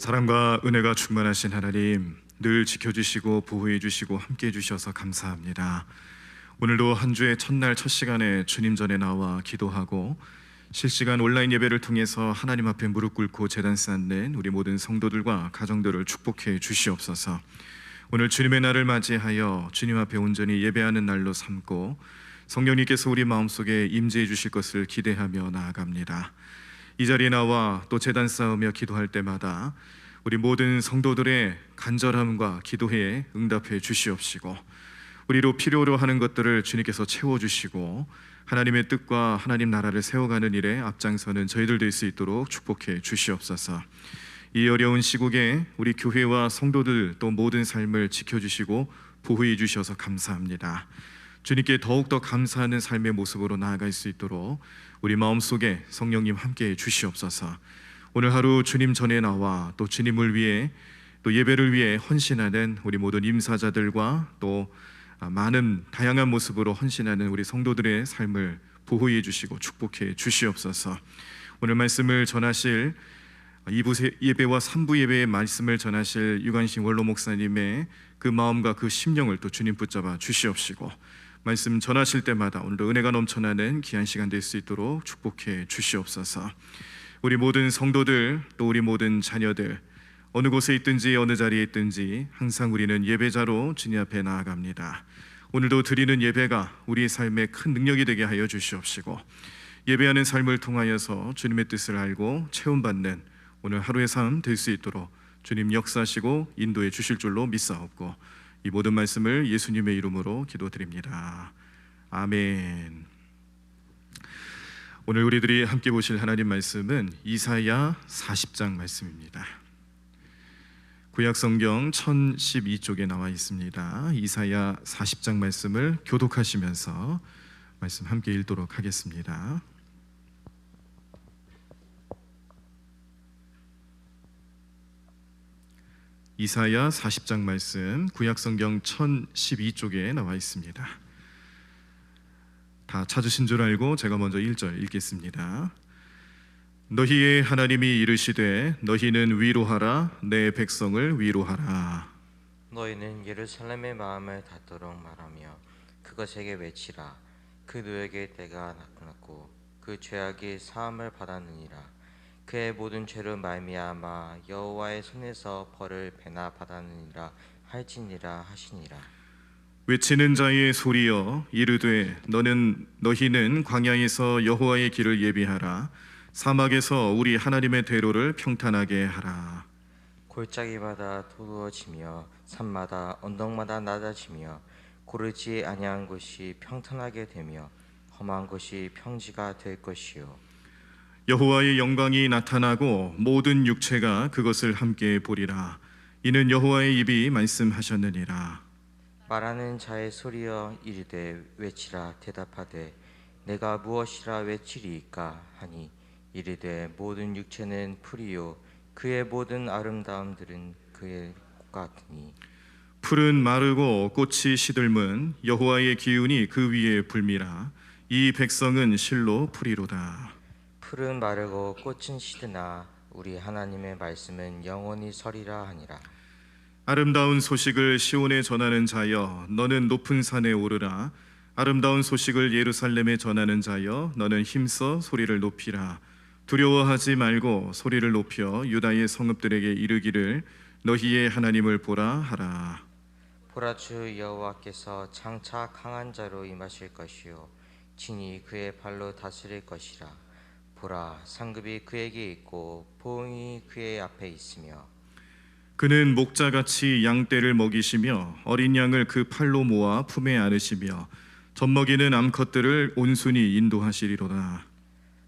사랑과 은혜가 충만하신 하나님, 늘 지켜주시고 보호해 주시고 함께해 주셔서 감사합니다. 오늘도 한 주의 첫날 첫 시간에 주님 전에 나와 기도하고 실시간 온라인 예배를 통해서 하나님 앞에 무릎 꿇고 제단 쌓는 우리 모든 성도들과 가정들을 축복해 주시옵소서. 오늘 주님의 날을 맞이하여 주님 앞에 온전히 예배하는 날로 삼고 성령님께서 우리 마음속에 임재해 주실 것을 기대하며 나아갑니다. 이 자리에 나와 또 제단 쌓으며 기도할 때마다 우리 모든 성도들의 간절함과 기도에 응답해 주시옵시고 우리로 필요로 하는 것들을 주님께서 채워주시고 하나님의 뜻과 하나님 나라를 세워가는 일에 앞장서는 저희들 될 수 있도록 축복해 주시옵소서. 이 어려운 시국에 우리 교회와 성도들 또 모든 삶을 지켜주시고 보호해 주셔서 감사합니다. 주님께 더욱더 감사하는 삶의 모습으로 나아갈 수 있도록 우리 마음속에 성령님 함께해 주시옵소서. 오늘 하루 주님 전에 나와 또 주님을 위해 또 예배를 위해 헌신하는 우리 모든 임사자들과 또 많은 다양한 모습으로 헌신하는 우리 성도들의 삶을 보호해 주시고 축복해 주시옵소서. 오늘 말씀을 전하실 2부 예배와 3부 예배의 말씀을 전하실 유관신 원로 목사님의 그 마음과 그 심령을 또 주님 붙잡아 주시옵시고 말씀 전하실 때마다 오늘도 은혜가 넘쳐나는 귀한 시간 될 수 있도록 축복해 주시옵소서. 우리 모든 성도들 또 우리 모든 자녀들 어느 곳에 있든지 어느 자리에 있든지 항상 우리는 예배자로 주님 앞에 나아갑니다. 오늘도 드리는 예배가 우리의 삶에 큰 능력이 되게 하여 주시옵시고 예배하는 삶을 통하여서 주님의 뜻을 알고 체험받는 오늘 하루의 삶 될 수 있도록 주님 역사하시고 인도해 주실 줄로 믿사옵고 이 모든 말씀을 예수님의 이름으로 기도드립니다. 아멘. 오늘 우리들이 함께 보실 하나님 말씀은 이사야 40장 말씀입니다. 구약성경 1012쪽에 나와 있습니다. 이사야 40장 말씀을 교독하시면서 말씀 함께 읽도록 하겠습니다. 이사야 40장 말씀 구약성경 1012쪽에 나와 있습니다. 다 찾으신 줄 알고 제가 먼저 1절 읽겠습니다. 너희의 하나님이 이르시되 너희는 위로하라 내 백성을 위로하라. 너희는 예루살렘의 마음을 닫도록 말하며 그것에게 외치라. 그 누에게 때가 났고 그 죄악이 사함을 받았느니라. 그의 모든 죄로 말미암아 여호와의 손에서 벌을 배나 받았느니라 할지니라 하시니라. 외치는 자의 소리여 이르되 너희는 광야에서 여호와의 길을 예비하라. 사막에서 우리 하나님의 대로를 평탄하게 하라. 골짜기마다 도두어지며 산마다 언덕마다 낮아지며 고르지 아니한 곳이 평탄하게 되며 험한 곳이 평지가 될 것이요. 여호와의 영광이 나타나고 모든 육체가 그것을 함께 보리라. 이는 여호와의 입이 말씀하셨느니라. 말하는 자의 소리여 이르되 외치라. 대답하되 내가 무엇이라 외치리이까 하니 이르되 모든 육체는 풀이요 그의 모든 아름다움들은 그의 꽃 같으니. 풀은 마르고 꽃이 시들면 여호와의 기운이 그 위에 불미라. 이 백성은 실로 풀이로다. 풀은 마르고 꽃은 시드나 우리 하나님의 말씀은 영원히 서리라 하니라. 아름다운 소식을 시온에 전하는 자여 너는 높은 산에 오르라. 아름다운 소식을 예루살렘에 전하는 자여 너는 힘써 소리를 높이라. 두려워하지 말고 소리를 높여 유다의 성읍들에게 이르기를 너희의 하나님을 보라 하라. 보라, 주 여호와께서 장차 강한 자로 임하실 것이요 진이 그의 발로 다스릴 것이라. 보라, 상급이 그에게 있고 보응이 그의 앞에 있으며 그는 목자같이 양떼를 먹이시며 어린 양을 그 팔로 모아 품에 안으시며 젖먹이는 암컷들을 온순히 인도하시리로다.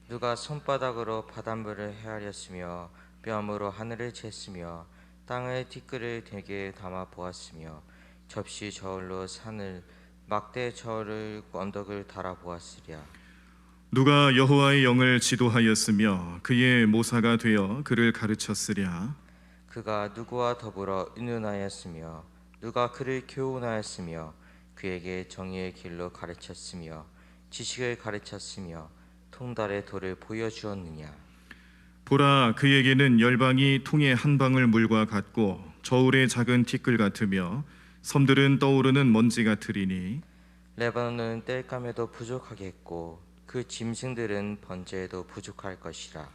누가 손바닥으로 바닷물을 헤아렸으며 뼘으로 하늘을 쟀으며 땅을 티끌을 되게 담아 보았으며 접시 저울로 산을 막대 저울을 언덕을 달아 보았으랴. 누가 여호와의 영을 지도하였으며 그의 모사가 되어 그를 가르쳤으랴. 그가 누구와 더불어 의논하였으며 누가 그를 교훈하였으며 그에게 정의의 길로 가르쳤으며 지식을 가르쳤으며 통달의 도를 보여주었느냐. 보라, 그에게는 열방이 통의 한 방울 물과 같고 저울의 작은 티끌 같으며 섬들은 떠오르는 먼지 같으리니 레바논은 땔감에도 부족하겠고 그 짐승들은 번제에도 부족할 것이라.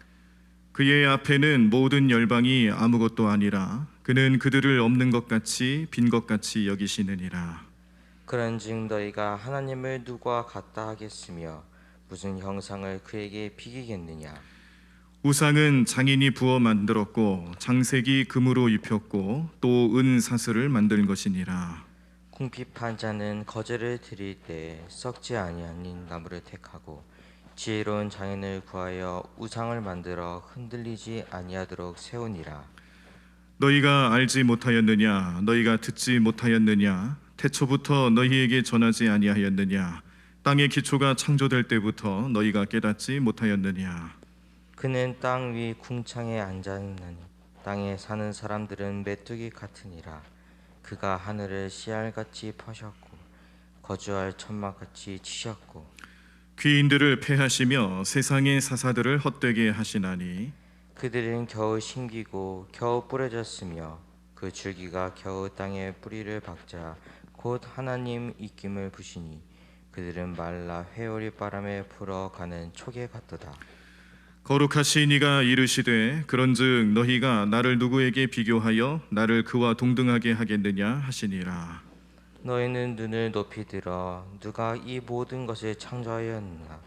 그의 앞에는 모든 열방이 아무것도 아니라 그는 그들을 없는 것 같이 빈 것 같이 여기시느니라. 그런즉 너희가 하나님을 누구와 같다 하겠으며 무슨 형상을 그에게 비기겠느냐. 우상은 장인이 부어 만들었고 장색이 금으로 입혔고 또 은 사슬을 만든 것이니라. 궁핍한 자는 거제를 드릴 때 썩지 아니하는 나무를 택하고 지혜로운 장인을 구하여 우상을 만들어 흔들리지 아니하도록 세우니라. 너희가 알지 못하였느냐? 너희가 듣지 못하였느냐? 태초부터 너희에게 전하지 아니하였느냐? 땅의 기초가 창조될 때부터 너희가 깨닫지 못하였느냐? 그는 땅 위 궁창에 앉았나니 땅에 사는 사람들은 메뚜기 같으니라. 그가 하늘을 씨알같이 퍼셨고 거주할 천막같이 치셨고 귀인들을 패하시며 세상의 사사들을 헛되게 하시나니 그들은 겨우 심기고 겨우 뿌려졌으며 그 줄기가 겨우 땅에 뿌리를 박자 곧 하나님 입김을 부시니 그들은 말라 회오리 바람에 불어가는 촉에 같도다. 거룩하신 이가 이르시되 그런즉 너희가 나를 누구에게 비교하여 나를 그와 동등하게 하겠느냐 하시니라. 너희는 눈을 높이 들어 누가 이 모든 것을 창조하였나.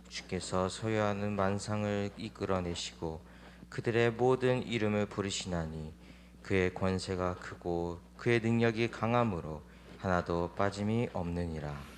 주께서 소유하는 만상을 이끌어내시고 그들의 모든 이름을 부르시나니 그의 권세가 크고 그의 능력이 강함으로 하나도 빠짐이 없느니라.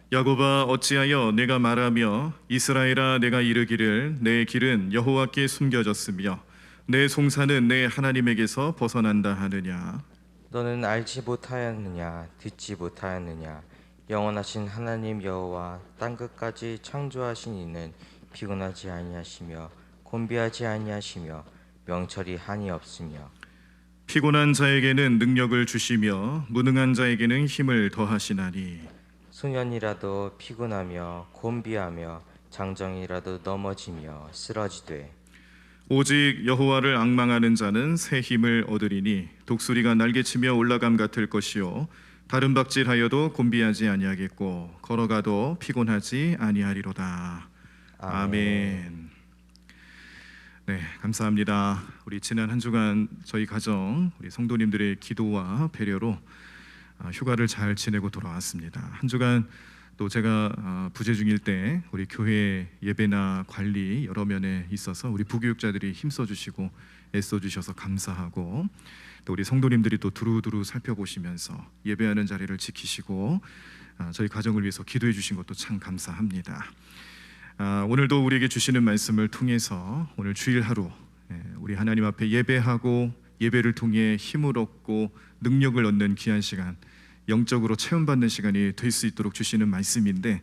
야곱아 어찌하여 내가 말하며 이스라엘아 내가 이르기를 내 길은 여호와께 숨겨졌으며 내 송사는 내 하나님에게서 벗어난다 하느냐. 너는 알지 못하였느냐 듣지 못하였느냐. 영원하신 하나님 여호와 땅 끝까지 창조하신 이는 피곤하지 아니하시며 곤비하지 아니하시며 명철이 한이 없으며 피곤한 자에게는 능력을 주시며 무능한 자에게는 힘을 더하시나니 소년이라도 피곤하며 곤비하며 장정이라도 넘어지며 쓰러지되 오직 여호와를 앙망하는 자는 새 힘을 얻으리니 독수리가 날개치며 올라감 같을 것이요 다른 박질하여도 곤비하지 아니하겠고 걸어가도 피곤하지 아니하리로다. 아멘. 네, 감사합니다. 우리 지난 한 주간 저희 가정 우리 성도님들의 기도와 배려로 휴가를 잘 지내고 돌아왔습니다. 한 주간 또 제가 부재 중일 때 우리 교회 예배나 관리 여러 면에 있어서 우리 부교육자들이 힘써 주시고 애써 주셔서 감사하고 또 우리 성도님들이 또 두루두루 살펴보시면서 예배하는 자리를 지키시고 저희 가정을 위해서 기도해 주신 것도 참 감사합니다. 오늘도 우리에게 주시는 말씀을 통해서 오늘 주일 하루 우리 하나님 앞에 예배하고 예배를 통해 힘을 얻고 능력을 얻는 귀한 시간, 영적으로 체험받는 시간이 될 수 있도록 주시는 말씀인데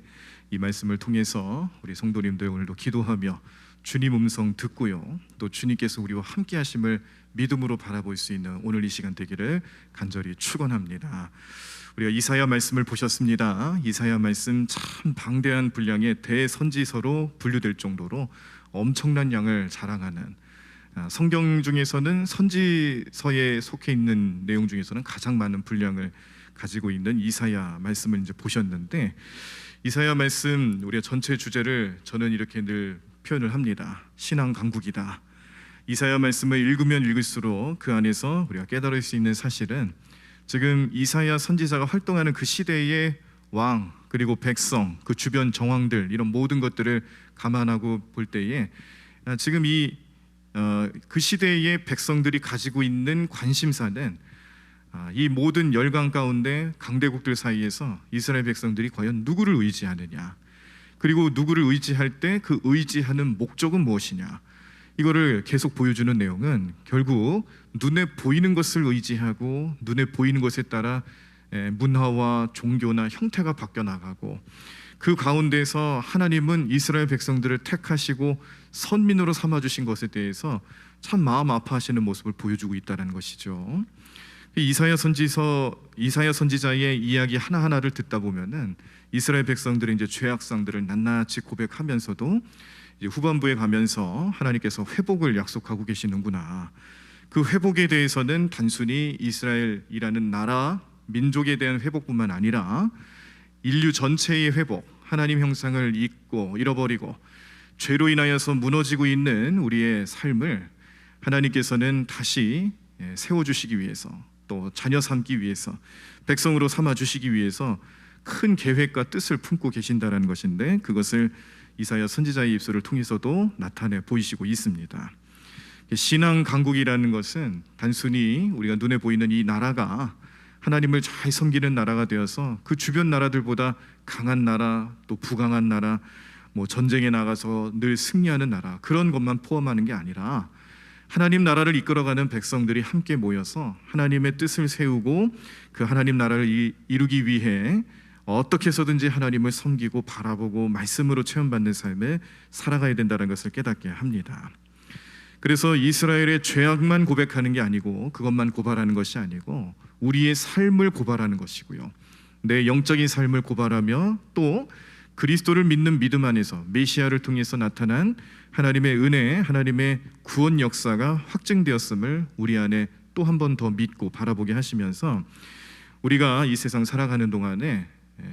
이 말씀을 통해서 우리 성도님들 오늘도 기도하며 주님 음성 듣고요 또 주님께서 우리와 함께 하심을 믿음으로 바라볼 수 있는 오늘 이 시간 되기를 간절히 축원합니다. 우리가 이사야 말씀을 보셨습니다. 이사야 말씀 참 방대한 분량의 대선지서로 분류될 정도로 엄청난 양을 자랑하는 성경 중에서는 선지서에 속해 있는 내용 중에서는 가장 많은 분량을 가지고 있는 이사야 말씀을 이제 보셨는데 이사야 말씀 우리가 전체 주제를 저는 이렇게 늘 표현을 합니다. 신앙 강국이다. 이사야 말씀을 읽으면 읽을수록 그 안에서 우리가 깨달을 수 있는 사실은 지금 이사야 선지자가 활동하는 그 시대의 왕 그리고 백성 그 주변 정황들 이런 모든 것들을 감안하고 볼 때에 지금 그 시대의 백성들이 가지고 있는 관심사는 이 모든 열강 가운데 강대국들 사이에서 이스라엘 백성들이 과연 누구를 의지하느냐 그리고 누구를 의지할 때 그 의지하는 목적은 무엇이냐 이거를 계속 보여주는 내용은 결국 눈에 보이는 것을 의지하고 눈에 보이는 것에 따라 문화와 종교나 형태가 바뀌어 나가고 그 가운데서 하나님은 이스라엘 백성들을 택하시고 선민으로 삼아주신 것에 대해서 참 마음 아파하시는 모습을 보여주고 있다는 것이죠. 이사야 선지자의 이야기 하나하나를 듣다 보면은 이스라엘 백성들의 이제 죄악상들을 낱낱이 고백하면서도 이제 후반부에 가면서 하나님께서 회복을 약속하고 계시는구나. 그 회복에 대해서는 단순히 이스라엘이라는 나라 민족에 대한 회복뿐만 아니라 인류 전체의 회복, 하나님 형상을 잊고 잃어버리고 죄로 인하여서 무너지고 있는 우리의 삶을 하나님께서는 다시 세워주시기 위해서, 또 자녀 삼기 위해서, 백성으로 삼아주시기 위해서 큰 계획과 뜻을 품고 계신다라는 것인데, 그것을 이사야 선지자의 입술을 통해서도 나타내 보이시고 있습니다. 신앙 강국이라는 것은 단순히 우리가 눈에 보이는 이 나라가 하나님을 잘 섬기는 나라가 되어서 그 주변 나라들보다 강한 나라, 또 부강한 나라, 뭐 전쟁에 나가서 늘 승리하는 나라, 그런 것만 포함하는 게 아니라 하나님 나라를 이끌어가는 백성들이 함께 모여서 하나님의 뜻을 세우고 그 하나님 나라를 이루기 위해 어떻게 해서든지 하나님을 섬기고 바라보고 말씀으로 체험받는 삶에 살아가야 된다는 것을 깨닫게 합니다. 그래서 이스라엘의 죄악만 고백하는 게 아니고, 그것만 고발하는 것이 아니고 우리의 삶을 고발하는 것이고요, 내 영적인 삶을 고발하며 또 그리스도를 믿는 믿음 안에서 메시아를 통해서 나타난 하나님의 은혜, 하나님의 구원 역사가 확증되었음을 우리 안에 또 한 번 더 믿고 바라보게 하시면서 우리가 이 세상 살아가는 동안에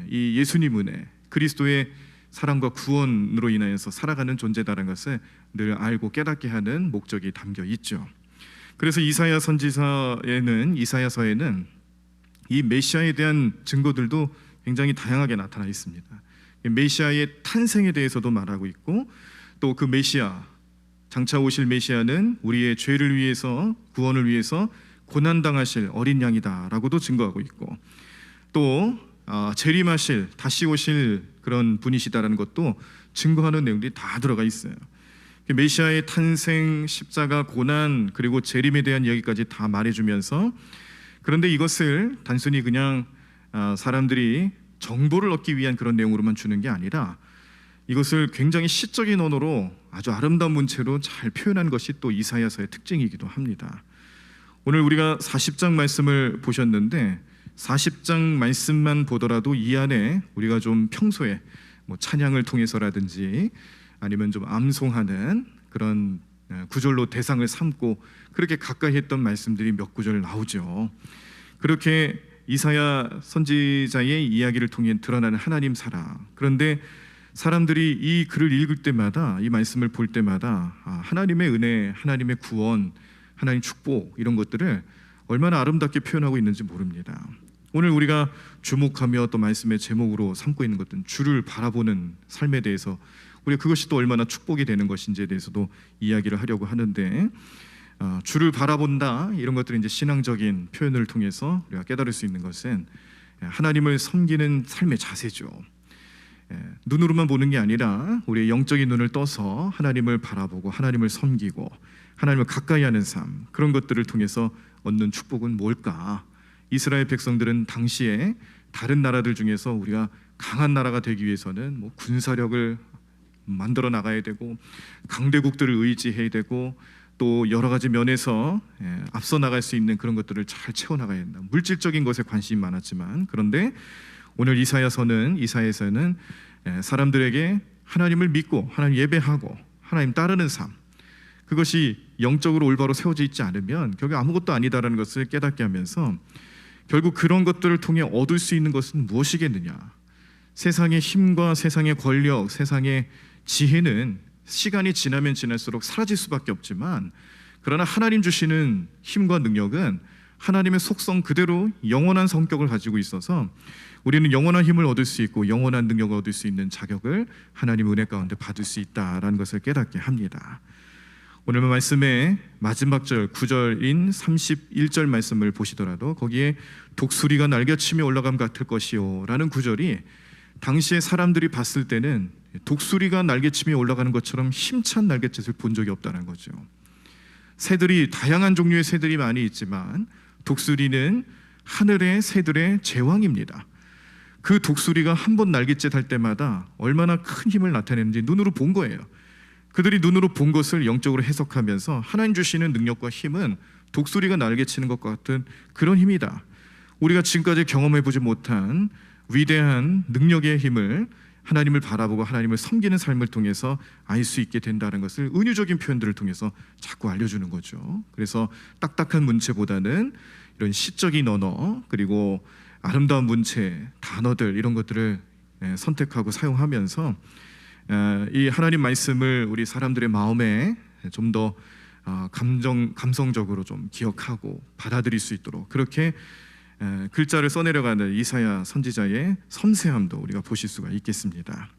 이 예수님 은혜, 그리스도의 사랑과 구원으로 인하여서 살아가는 존재다라는 것을 늘 알고 깨닫게 하는 목적이 담겨 있죠. 그래서 이사야서에는 이 메시아에 대한 증거들도 굉장히 다양하게 나타나 있습니다. 메시아의 탄생에 대해서도 말하고 있고, 또 그 메시아, 장차 오실 메시아는 우리의 죄를 위해서, 구원을 위해서 고난당하실 어린 양이다라고도 증거하고 있고, 또 재림하실, 다시 오실 그런 분이시다라는 것도 증거하는 내용들이 다 들어가 있어요. 메시아의 탄생, 십자가, 고난, 그리고 재림에 대한 이야기까지 다 말해주면서, 그런데 이것을 단순히 그냥 사람들이 정보를 얻기 위한 그런 내용으로만 주는 게 아니라 이것을 굉장히 시적인 언어로 아주 아름다운 문체로 잘 표현한 것이 또 이사야서의 특징이기도 합니다. 오늘 우리가 40장 말씀을 보셨는데 40장 말씀만 보더라도 이 안에 우리가 좀 평소에 뭐 찬양을 통해서라든지 아니면 좀 암송하는 그런 구절로 대상을 삼고 그렇게 가까이 했던 말씀들이 몇 구절 나오죠. 그렇게 이사야 선지자의 이야기를 통해 드러나는 하나님 사랑. 그런데 사람들이 이 글을 읽을 때마다, 이 말씀을 볼 때마다 하나님의 은혜, 하나님의 구원, 하나님 축복, 이런 것들을 얼마나 아름답게 표현하고 있는지 모릅니다. 오늘 우리가 주목하며 또 말씀의 제목으로 삼고 있는 것은 주를 바라보는 삶에 대해서, 우리가 그것이 또 얼마나 축복이 되는 것인지에 대해서도 이야기를 하려고 하는데, 주를 바라본다, 이런 것들이 이제 신앙적인 표현을 통해서 우리가 깨달을 수 있는 것은 하나님을 섬기는 삶의 자세죠. 눈으로만 보는 게 아니라 우리의 영적인 눈을 떠서 하나님을 바라보고 하나님을 섬기고 하나님을 가까이 하는 삶, 그런 것들을 통해서 얻는 축복은 뭘까? 이스라엘 백성들은 당시에 다른 나라들 중에서 우리가 강한 나라가 되기 위해서는 뭐 군사력을 만들어 나가야 되고 강대국들을 의지해야 되고 또 여러 가지 면에서 앞서 나갈 수 있는 그런 것들을 잘 채워나가야 된다. 물질적인 것에 관심이 많았지만, 그런데 오늘 이사야서는 사람들에게 하나님을 믿고 하나님 예배하고 하나님 따르는 삶, 그것이 영적으로 올바로 세워져 있지 않으면 결국 아무것도 아니다라는 것을 깨닫게 하면서 결국 그런 것들을 통해 얻을 수 있는 것은 무엇이겠느냐. 세상의 힘과 세상의 권력, 세상의 지혜는 시간이 지나면 지날수록 사라질 수밖에 없지만, 그러나 하나님 주시는 힘과 능력은 하나님의 속성 그대로 영원한 성격을 가지고 있어서 우리는 영원한 힘을 얻을 수 있고 영원한 능력을 얻을 수 있는 자격을 하나님 은혜 가운데 받을 수 있다라는 것을 깨닫게 합니다. 오늘 말씀의 마지막 절 9절인 31절 말씀을 보시더라도 거기에 독수리가 날개치며 올라감 같을 것이요 라는 구절이 당시에 사람들이 봤을 때는 독수리가 날개치며 올라가는 것처럼 힘찬 날갯짓을 본 적이 없다는 거죠. 새들이, 다양한 종류의 새들이 많이 있지만 독수리는 하늘의 새들의 제왕입니다. 그 독수리가 한 번 날갯짓 할 때마다 얼마나 큰 힘을 나타내는지 눈으로 본 거예요. 그들이 눈으로 본 것을 영적으로 해석하면서 하나님 주시는 능력과 힘은 독수리가 날개치는 것과 같은 그런 힘이다. 우리가 지금까지 경험해보지 못한 위대한 능력의 힘을 하나님을 바라보고 하나님을 섬기는 삶을 통해서 알 수 있게 된다는 것을 은유적인 표현들을 통해서 자꾸 알려주는 거죠. 그래서 딱딱한 문체보다는 이런 시적인 언어, 그리고 아름다운 문체, 단어들, 이런 것들을 선택하고 사용하면서 이 하나님 말씀을 우리 사람들의 마음에 좀 더 감성적으로 좀 기억하고 받아들일 수 있도록 그렇게 글자를 써내려가는 이사야 선지자의 섬세함도 우리가 보실 수가 있겠습니다.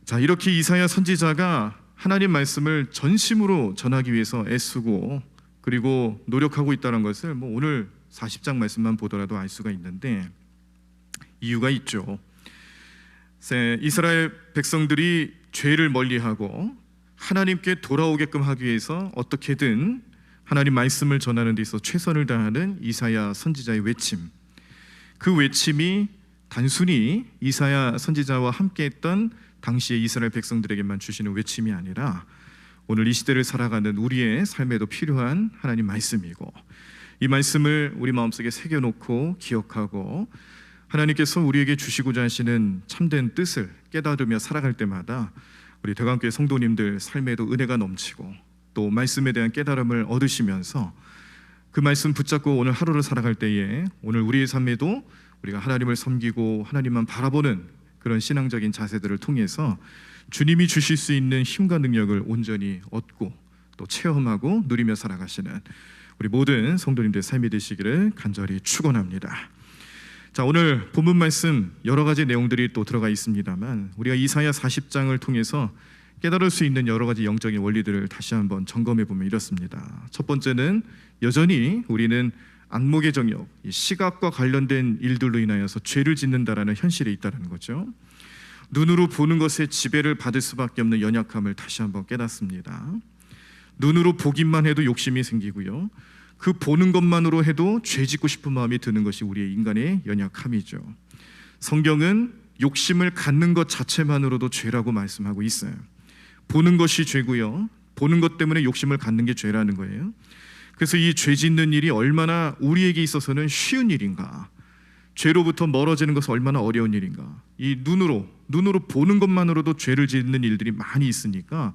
자, 이렇게 이사야 선지자가 하나님 말씀을 전심으로 전하기 위해서 애쓰고 그리고 노력하고 있다는 것을 뭐 오늘 40장 말씀만 보더라도 알 수가 있는데 이유가 있죠. 이스라엘 백성들이 죄를 멀리하고 하나님께 돌아오게끔 하기 위해서 어떻게든 하나님 말씀을 전하는 데 있어 최선을 다하는 이사야 선지자의 외침, 그 외침이 단순히 이사야 선지자와 함께했던 당시의 이스라엘 백성들에게만 주시는 외침이 아니라 오늘 이 시대를 살아가는 우리의 삶에도 필요한 하나님 말씀이고, 이 말씀을 우리 마음속에 새겨놓고 기억하고 하나님께서 우리에게 주시고자 하시는 참된 뜻을 깨달으며 살아갈 때마다 우리 대관교회 성도님들 삶에도 은혜가 넘치고 또 말씀에 대한 깨달음을 얻으시면서 그 말씀 붙잡고 오늘 하루를 살아갈 때에 오늘 우리의 삶에도 우리가 하나님을 섬기고 하나님만 바라보는 그런 신앙적인 자세들을 통해서 주님이 주실 수 있는 힘과 능력을 온전히 얻고 또 체험하고 누리며 살아가시는 우리 모든 성도님들의 삶이 되시기를 간절히 축원합니다. 자, 오늘 본문 말씀 여러 가지 내용들이 또 들어가 있습니다만 우리가 이사야 40장을 통해서 깨달을 수 있는 여러 가지 영적인 원리들을 다시 한번 점검해 보면 이렇습니다. 첫 번째는 여전히 우리는 안목의 정욕, 이 시각과 관련된 일들로 인하여서 죄를 짓는다라는 현실에 있다는 거죠. 눈으로 보는 것에 지배를 받을 수밖에 없는 연약함을 다시 한번 깨닫습니다. 눈으로 보기만 해도 욕심이 생기고요, 그 보는 것만으로 해도 죄 짓고 싶은 마음이 드는 것이 우리의 인간의 연약함이죠. 성경은 욕심을 갖는 것 자체만으로도 죄라고 말씀하고 있어요. 보는 것이 죄고요, 보는 것 때문에 욕심을 갖는 게 죄라는 거예요. 그래서 이 죄 짓는 일이 얼마나 우리에게 있어서는 쉬운 일인가, 죄로부터 멀어지는 것은 얼마나 어려운 일인가. 이 눈으로 보는 것만으로도 죄를 짓는 일들이 많이 있으니까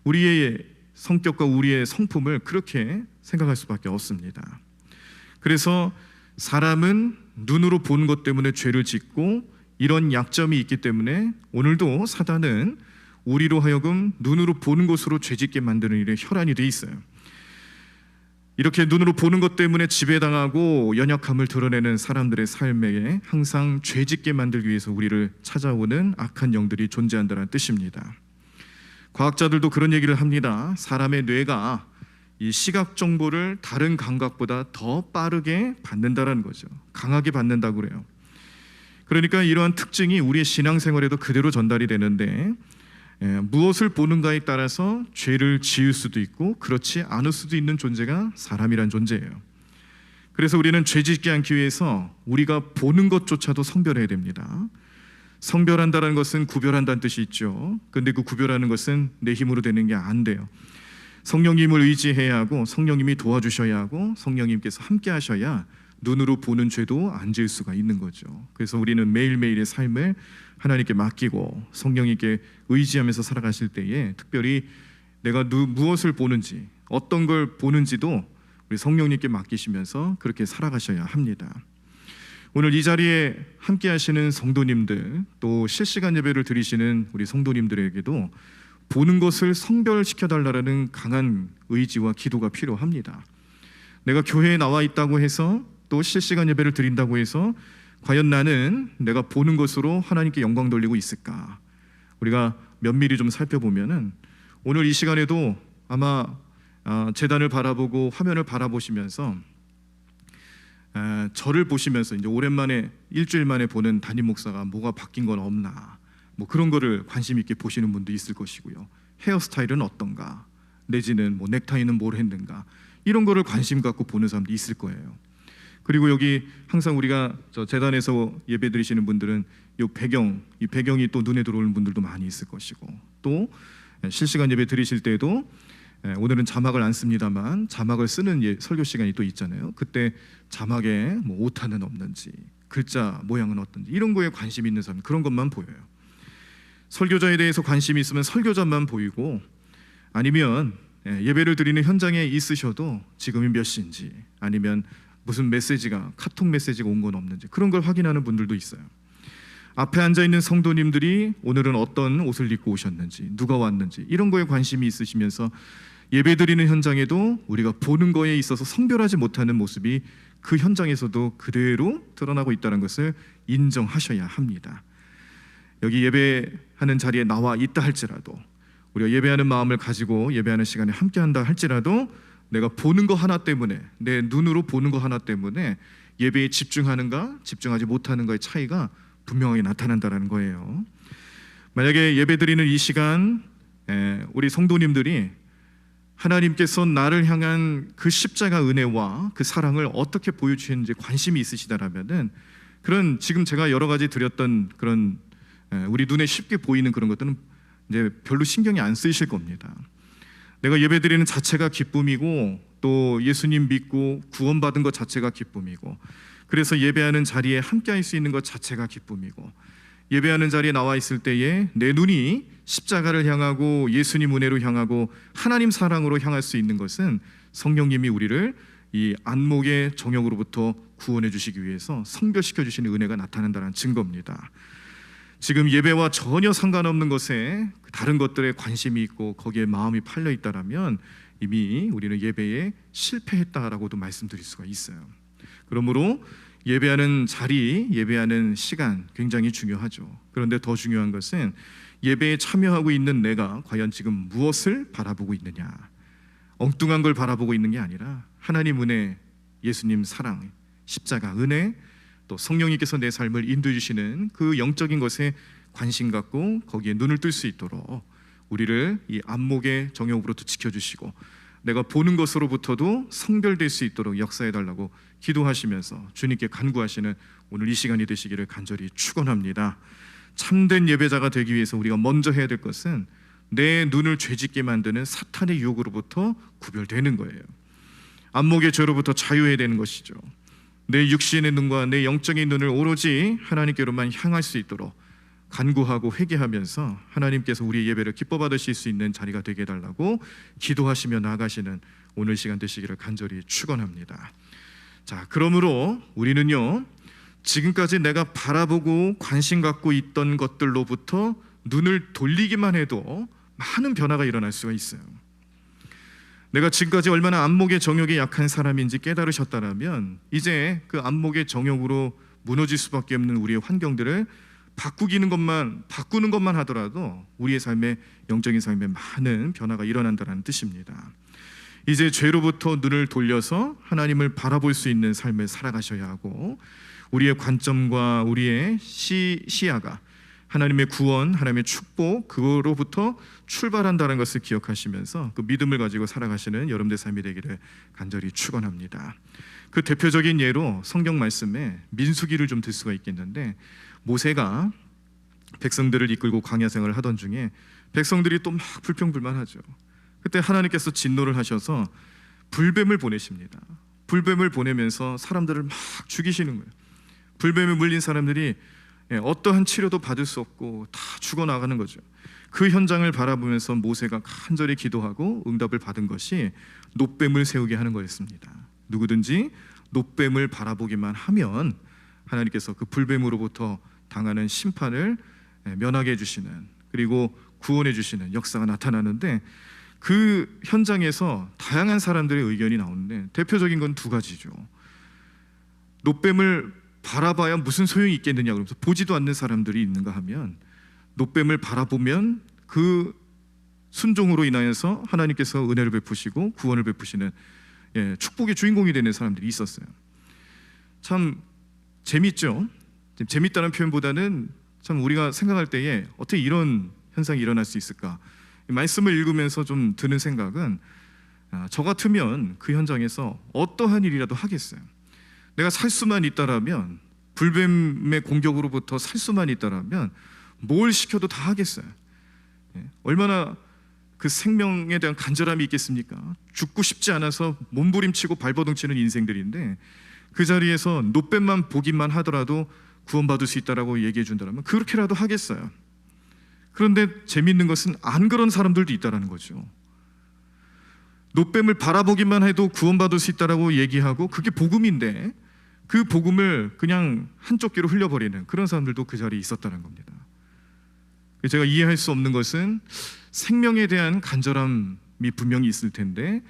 우리의 성격과 우리의 성품을 그렇게 생각할 수밖에 없습니다. 그래서 사람은 눈으로 보는 것 때문에 죄를 짓고 이런 약점이 있기 때문에 오늘도 사단은 우리로 하여금 눈으로 보는 것으로 죄짓게 만드는 일에 혈안이 돼 있어요. 이렇게 눈으로 보는 것 때문에 지배당하고 연약함을 드러내는 사람들의 삶에 항상 죄짓게 만들기 위해서 우리를 찾아오는 악한 영들이 존재한다는 뜻입니다. 과학자들도 그런 얘기를 합니다. 사람의 뇌가 이 시각 정보를 다른 감각보다 더 빠르게 받는다라는 거죠. 강하게 받는다고 그래요. 그러니까 이러한 특징이 우리의 신앙생활에도 그대로 전달이 되는데 무엇을 보는가에 따라서 죄를 지을 수도 있고 그렇지 않을 수도 있는 존재가 사람이란 존재예요. 그래서 우리는 죄 짓지 않기 위해서 우리가 보는 것조차도 성별해야 됩니다. 성별한다는 것은 구별한다는 뜻이 있죠. 근데 그 구별하는 것은 내 힘으로 되는 게 안 돼요. 성령님을 의지해야 하고 성령님이 도와주셔야 하고 성령님께서 함께 하셔야 눈으로 보는 죄도 안 지을 수가 있는 거죠. 그래서 우리는 매일매일의 삶을 하나님께 맡기고 성령님께 의지하면서 살아가실 때에 특별히 내가 무엇을 보는지 어떤 걸 보는지도 우리 성령님께 맡기시면서 그렇게 살아가셔야 합니다. 오늘 이 자리에 함께 하시는 성도님들, 또 실시간 예배를 드리시는 우리 성도님들에게도 보는 것을 성별시켜달라는 강한 의지와 기도가 필요합니다. 내가 교회에 나와 있다고 해서 또 실시간 예배를 드린다고 해서 과연 나는 내가 보는 것으로 하나님께 영광 돌리고 있을까? 우리가 면밀히 좀 살펴보면은 오늘 이 시간에도 아마 제단을 바라보고 화면을 바라보시면서 저를 보시면서 이제 오랜만에 일주일 만에 보는 담임 목사가 뭐가 바뀐 건 없나, 뭐 그런 거를 관심 있게 보시는 분도 있을 것이고요. 헤어스타일은 어떤가, 내지는 뭐 넥타이는 뭘 했는가, 이런 거를 관심 갖고 보는 사람도 있을 거예요. 그리고 여기 항상 우리가 저 재단에서 예배 드리시는 분들은 이 배경이 또 눈에 들어오는 분들도 많이 있을 것이고, 또 실시간 예배 드리실 때에도 오늘은 자막을 안 씁니다만 자막을 쓰는 설교 시간이 또 있잖아요. 그때 자막에 뭐 오타는 없는지, 글자 모양은 어떤지 이런 거에 관심 있는 사람, 그런 것만 보여요. 설교자에 대해서 관심이 있으면 설교자만 보이고, 아니면 예배를 드리는 현장에 있으셔도 지금이 몇 시인지, 아니면 무슨 메시지가, 카톡 메시지가 온 건 없는지, 그런 걸 확인하는 분들도 있어요. 앞에 앉아 있는 성도님들이 오늘은 어떤 옷을 입고 오셨는지, 누가 왔는지 이런 거에 관심이 있으시면서 예배 드리는 현장에도 우리가 보는 거에 있어서 성별하지 못하는 모습이 그 현장에서도 그대로 드러나고 있다는 것을 인정하셔야 합니다. 여기 예배하는 자리에 나와 있다 할지라도, 우리가 예배하는 마음을 가지고 예배하는 시간에 함께한다 할지라도, 내가 보는 거 하나 때문에, 내 눈으로 보는 거 하나 때문에 예배에 집중하는가 집중하지 못하는가의 차이가 분명하게 나타난다는 거예요. 만약에 예배 드리는 이 시간 우리 성도님들이 하나님께서 나를 향한 그 십자가 은혜와 그 사랑을 어떻게 보여주시는지 관심이 있으시다라면은, 그런 지금 제가 여러 가지 드렸던 그런 우리 눈에 쉽게 보이는 그런 것들은 이제 별로 신경이 안 쓰이실 겁니다. 내가 예배드리는 자체가 기쁨이고, 또 예수님 믿고 구원받은 것 자체가 기쁨이고, 그래서 예배하는 자리에 함께할 수 있는 것 자체가 기쁨이고, 예배하는 자리에 나와 있을 때에 내 눈이 십자가를 향하고 예수님 은혜로 향하고 하나님 사랑으로 향할 수 있는 것은 성령님이 우리를 이 안목의 정욕으로부터 구원해 주시기 위해서 성별시켜 주시는 은혜가 나타난다는 증거입니다. 지금 예배와 전혀 상관없는 것에 다른 것들에 관심이 있고 거기에 마음이 팔려 있다라면 이미 우리는 예배에 실패했다라고도 말씀드릴 수가 있어요. 그러므로 예배하는 자리, 예배하는 시간 굉장히 중요하죠. 그런데 더 중요한 것은 예배에 참여하고 있는 내가 과연 지금 무엇을 바라보고 있느냐, 엉뚱한 걸 바라보고 있는 게 아니라 하나님 은혜, 예수님 사랑, 십자가 은혜, 또 성령님께서 내 삶을 인도해 주시는 그 영적인 것에 관심 갖고 거기에 눈을 뜰 수 있도록 우리를 이 안목의 정욕으로부터 지켜주시고, 내가 보는 것으로부터도 성별될 수 있도록 역사해 달라고 기도하시면서 주님께 간구하시는 오늘 이 시간이 되시기를 간절히 축원합니다. 참된 예배자가 되기 위해서 우리가 먼저 해야 될 것은 내 눈을 죄짓게 만드는 사탄의 유혹으로부터 구별되는 거예요. 안목의 죄로부터 자유해야 되는 것이죠. 내 육신의 눈과 내 영적인 눈을 오로지 하나님께로만 향할 수 있도록 간구하고 회개하면서 하나님께서 우리의 예배를 기뻐 받으실 수 있는 자리가 되게 해달라고 기도하시며 나아가시는 오늘 시간 되시기를 간절히 축원합니다. 자, 그러므로 우리는요, 지금까지 내가 바라보고 관심 갖고 있던 것들로부터 눈을 돌리기만 해도 많은 변화가 일어날 수가 있어요. 내가 지금까지 얼마나 안목의 정욕이 약한 사람인지 깨달으셨다면 이제 그 안목의 정욕으로 무너질 수밖에 없는 우리의 환경들을 바꾸는 것만 하더라도 우리의 삶에, 영적인 삶에 많은 변화가 일어난다는 뜻입니다. 이제 죄로부터 눈을 돌려서 하나님을 바라볼 수 있는 삶을 살아가셔야 하고, 우리의 관점과 우리의 시야가 하나님의 구원, 하나님의 축복, 그거로부터 출발한다는 것을 기억하시면서 그 믿음을 가지고 살아가시는 여러분들 삶이 되기를 간절히 축원합니다. 그 대표적인 예로 성경 말씀에 민수기를 좀 들 수가 있겠는데, 모세가 백성들을 이끌고 광야 생활을 하던 중에 백성들이 또 막 불평불만하죠. 그때 하나님께서 진노를 하셔서 불뱀을 보내십니다. 불뱀을 보내면서 사람들을 막 죽이시는 거예요. 불뱀에 물린 사람들이 어떠한 치료도 받을 수 없고 다 죽어나가는 거죠. 그 현장을 바라보면서 모세가 간절히 기도하고 응답을 받은 것이 놋뱀을 세우게 하는 거였습니다. 누구든지 놋뱀을 바라보기만 하면 하나님께서 그 불뱀으로부터 당하는 심판을 면하게 해주시는, 그리고 구원해 주시는 역사가 나타나는데, 그 현장에서 다양한 사람들의 의견이 나오는데 대표적인 건 두 가지죠. 놋뱀을 바라봐야 무슨 소용이 있겠느냐 그러면서 보지도 않는 사람들이 있는가 하면, 놋뱀을 바라보면 그 순종으로 인하여서 하나님께서 은혜를 베푸시고 구원을 베푸시는 축복의 주인공이 되는 사람들이 있었어요. 참 재밌죠. 재밌다는 표현보다는 참 우리가 생각할 때에 어떻게 이런 현상이 일어날 수 있을까, 말씀을 읽으면서 좀 드는 생각은, 저 같으면 그 현장에서 어떠한 일이라도 하겠어요. 내가 살 수만 있다라면, 불뱀의 공격으로부터 살 수만 있다라면 뭘 시켜도 다 하겠어요. 얼마나 그 생명에 대한 간절함이 있겠습니까? 죽고 싶지 않아서 몸부림치고 발버둥치는 인생들인데 그 자리에서 노뱀만 보기만 하더라도 구원받을 수 있다라고 얘기해 준다면 그렇게라도 하겠어요. 그런데 재밌는 것은 안 그런 사람들도 있다라는 거죠. 노뱀을 바라보기만 해도 구원받을 수 있다라고 얘기하고 그게 복음인데 그 복음을 그냥 한쪽 귀로 흘려버리는 그런 사람들도 그 자리에 있었다는 겁니다. 제가 이해할 수 없는 것은 생명에 대한 간절함이 분명히 있을 텐데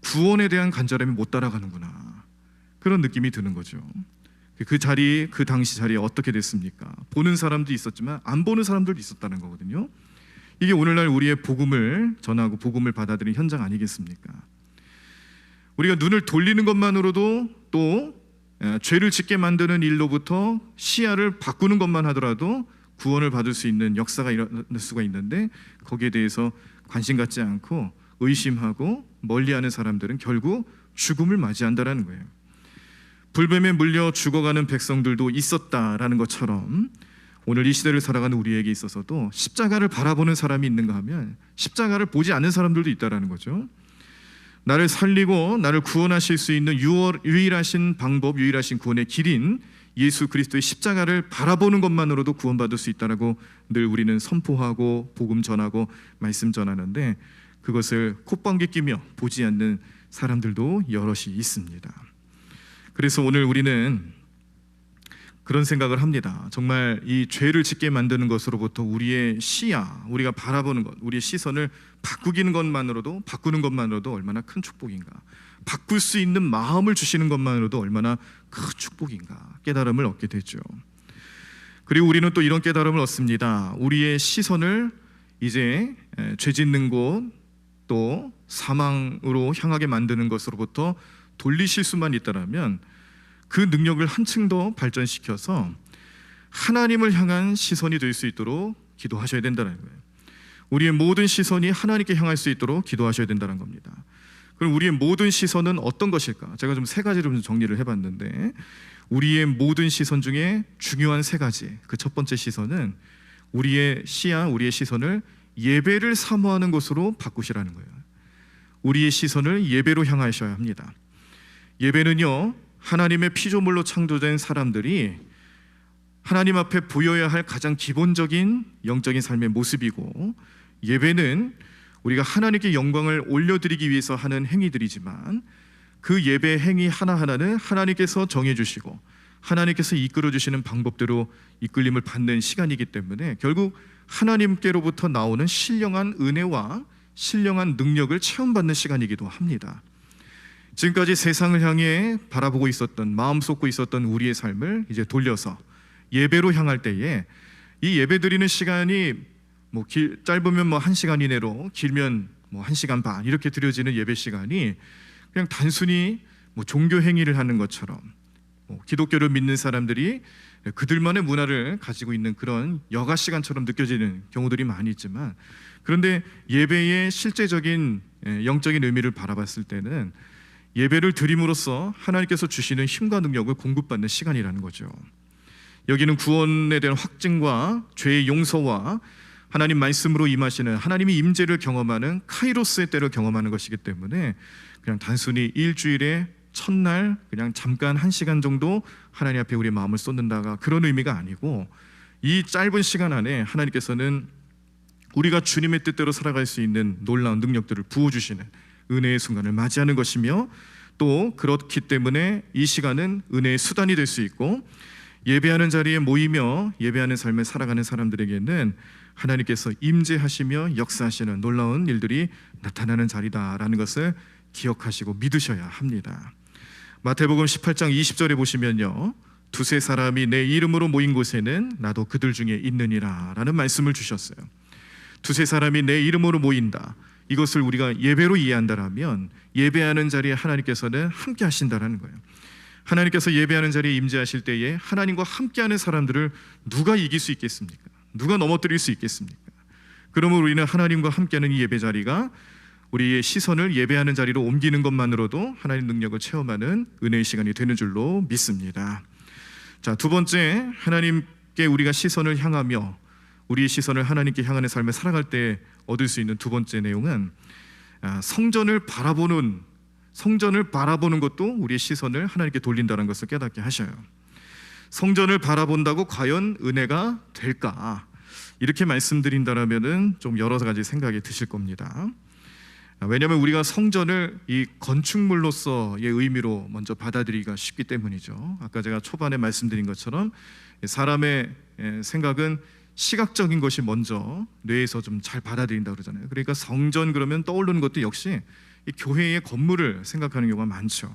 구원에 대한 간절함이 못 따라가는구나, 그런 느낌이 드는 거죠. 그 자리, 그 당시 자리에 어떻게 됐습니까? 보는 사람도 있었지만 안 보는 사람들도 있었다는 거거든요. 이게 오늘날 우리의 복음을 전하고 복음을 받아들인 현장 아니겠습니까? 우리가 눈을 돌리는 것만으로도 또 죄를 짓게 만드는 일로부터 시야를 바꾸는 것만 하더라도 구원을 받을 수 있는 역사가 일어날 수가 있는데 거기에 대해서 관심 갖지 않고 의심하고 멀리하는 사람들은 결국 죽음을 맞이한다는 거예요. 불뱀에 물려 죽어가는 백성들도 있었다라는 것처럼 오늘 이 시대를 살아가는 우리에게 있어서도 십자가를 바라보는 사람이 있는가 하면 십자가를 보지 않는 사람들도 있다라는 거죠. 나를 살리고 나를 구원하실 수 있는 유일하신 방법, 유일하신 구원의 길인 예수 그리스도의 십자가를 바라보는 것만으로도 구원받을 수 있다라고 늘 우리는 선포하고 복음 전하고 말씀 전하는데 그것을 콧방귀 끼며 보지 않는 사람들도 여럿이 있습니다. 그래서 오늘 우리는 그런 생각을 합니다. 정말 이 죄를 짓게 만드는 것으로부터 우리의 시야, 우리가 바라보는 것, 우리의 시선을 바꾸는 것만으로도 얼마나 큰 축복인가. 바꿀 수 있는 마음을 주시는 것만으로도 얼마나 큰 축복인가 깨달음을 얻게 되죠. 그리고 우리는 또 이런 깨달음을 얻습니다. 우리의 시선을 이제 죄 짓는 곳 또 사망으로 향하게 만드는 것으로부터 돌리실 수만 있다면 그 능력을 한층 더 발전시켜서 하나님을 향한 시선이 될 수 있도록 기도하셔야 된다는 거예요. 우리의 모든 시선이 하나님께 향할 수 있도록 기도하셔야 된다는 겁니다. 그럼 우리의 모든 시선은 어떤 것일까? 제가 좀 세 가지로 좀 정리를 해봤는데 우리의 모든 시선 중에 중요한 세 가지. 그 첫 번째 시선은 우리의 시야, 우리의 시선을 예배를 사모하는 것으로 바꾸시라는 거예요. 우리의 시선을 예배로 향하셔야 합니다. 예배는요, 하나님의 피조물로 창조된 사람들이 하나님 앞에 보여야 할 가장 기본적인 영적인 삶의 모습이고, 예배는 우리가 하나님께 영광을 올려드리기 위해서 하는 행위들이지만 그 예배 행위 하나하나는 하나님께서 정해주시고 하나님께서 이끌어주시는 방법대로 이끌림을 받는 시간이기 때문에 결국 하나님께로부터 나오는 신령한 은혜와 신령한 능력을 체험받는 시간이기도 합니다. 지금까지 세상을 향해 바라보고 있었던, 마음 쏟고 있었던 우리의 삶을 이제 돌려서 예배로 향할 때에 이 예배 드리는 시간이 짧으면 1시간 이내로, 길면 1시간 반 이렇게 드려지는 예배 시간이 그냥 단순히 종교 행위를 하는 것처럼 기독교를 믿는 사람들이 그들만의 문화를 가지고 있는 그런 여가 시간처럼 느껴지는 경우들이 많이 있지만, 그런데 예배의 실제적인 영적인 의미를 바라봤을 때는 예배를 드림으로써 하나님께서 주시는 힘과 능력을 공급받는 시간이라는 거죠. 여기는 구원에 대한 확증과 죄의 용서와 하나님 말씀으로 임하시는 하나님의 임재를 경험하는 카이로스의 때를 경험하는 것이기 때문에 그냥 단순히 일주일에 첫날 그냥 잠깐 1시간 정도 하나님 앞에 우리의 마음을 쏟는다가 그런 의미가 아니고, 이 짧은 시간 안에 하나님께서는 우리가 주님의 뜻대로 살아갈 수 있는 놀라운 능력들을 부어주시는 은혜의 순간을 맞이하는 것이며, 또 그렇기 때문에 이 시간은 은혜의 수단이 될 수 있고, 예배하는 자리에 모이며 예배하는 삶을 살아가는 사람들에게는 하나님께서 임재하시며 역사하시는 놀라운 일들이 나타나는 자리다라는 것을 기억하시고 믿으셔야 합니다. 마태복음 18장 20절에 보시면요, 두세 사람이 내 이름으로 모인 곳에는 나도 그들 중에 있느니라 라는 말씀을 주셨어요. 두세 사람이 내 이름으로 모인다, 이것을 우리가 예배로 이해한다면 예배하는 자리에 하나님께서는 함께 하신다라는 거예요. 하나님께서 예배하는 자리에 임재하실 때에 하나님과 함께하는 사람들을 누가 이길 수 있겠습니까? 누가 넘어뜨릴 수 있겠습니까? 그러면 우리는 하나님과 함께하는 이 예배 자리가 우리의 시선을 예배하는 자리로 옮기는 것만으로도 하나님 능력을 체험하는 은혜의 시간이 되는 줄로 믿습니다. 자, 두 번째, 하나님께 우리가 시선을 향하며 우리의 시선을 하나님께 향하는 삶을 살아갈 때 얻을 수 있는 두 번째 내용은 성전을 바라보는 것도 우리의 시선을 하나님께 돌린다는 것을 깨닫게 하셔요. 성전을 바라본다고 과연 은혜가 될까? 이렇게 말씀드린다라면은 좀 여러 가지 생각이 드실 겁니다. 왜냐하면 우리가 성전을 이 건축물로서의 의미로 먼저 받아들이기가 쉽기 때문이죠. 아까 제가 초반에 말씀드린 것처럼 사람의 생각은 시각적인 것이 먼저 뇌에서 좀 잘 받아들인다 그러잖아요. 그러니까 성전 그러면 떠오르는 것도 역시 이 교회의 건물을 생각하는 경우가 많죠.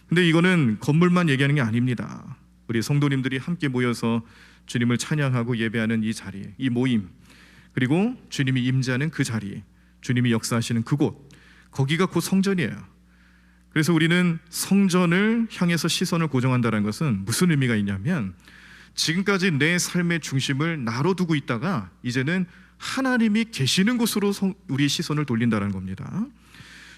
근데 이거는 건물만 얘기하는 게 아닙니다. 우리 성도님들이 함께 모여서 주님을 찬양하고 예배하는 이 자리, 이 모임, 그리고 주님이 임재하는 그 자리, 주님이 역사하시는 그곳, 거기가 곧 성전이에요. 그래서 우리는 성전을 향해서 시선을 고정한다는 것은 무슨 의미가 있냐면, 지금까지 내 삶의 중심을 나로 두고 있다가 이제는 하나님이 계시는 곳으로 우리의 시선을 돌린다는 겁니다.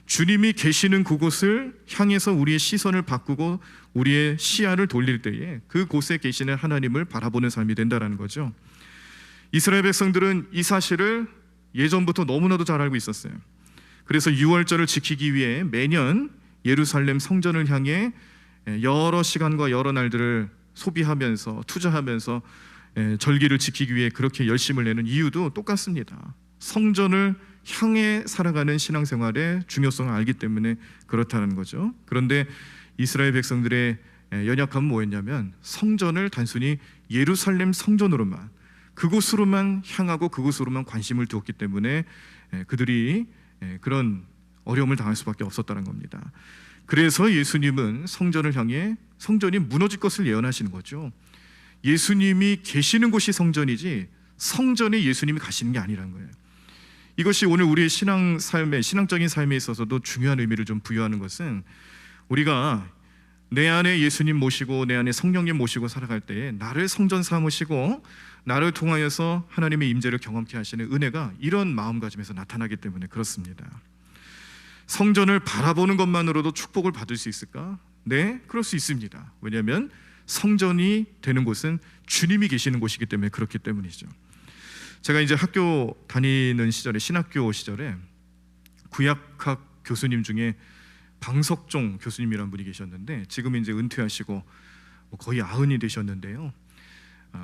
주님이 계시는 그곳을 향해서 우리의 시선을 바꾸고 우리의 시야를 돌릴 때에 그곳에 계시는 하나님을 바라보는 삶이 된다는 거죠. 이스라엘 백성들은 이 사실을 예전부터 너무나도 잘 알고 있었어요. 그래서 유월절을 지키기 위해 매년 예루살렘 성전을 향해 여러 시간과 여러 날들을 소비하면서 투자하면서 절기를 지키기 위해 그렇게 열심을 내는 이유도 똑같습니다. 성전을 향해 살아가는 신앙생활의 중요성을 알기 때문에 그렇다는 거죠. 그런데 이스라엘 백성들의 연약함은 뭐였냐면, 성전을 단순히 예루살렘 성전으로만, 그곳으로만 향하고 그곳으로만 관심을 두었기 때문에 그들이 그런 어려움을 당할 수밖에 없었다는 겁니다. 그래서 예수님은 성전을 향해 성전이 무너질 것을 예언하시는 거죠. 예수님이 계시는 곳이 성전이지 성전에 예수님이 가시는 게 아니라는 거예요. 이것이 오늘 우리의 신앙적인 삶에 있어서도 중요한 의미를 좀 부여하는 것은, 우리가 내 안에 예수님 모시고 내 안에 성령님 모시고 살아갈 때에 나를 성전 삼으시고 나를 통하여서 하나님의 임재를 경험케 하시는 은혜가 이런 마음가짐에서 나타나기 때문에 그렇습니다. 성전을 바라보는 것만으로도 축복을 받을 수 있을까? 네, 그럴 수 있습니다. 왜냐하면 성전이 되는 곳은 주님이 계시는 곳이기 때문에 그렇기 때문이죠. 제가 이제 학교 다니는 시절에, 신학교 시절에 구약학 교수님 중에 방석종 교수님이라는 분이 계셨는데, 지금 이제 은퇴하시고 거의 90이 되셨는데요.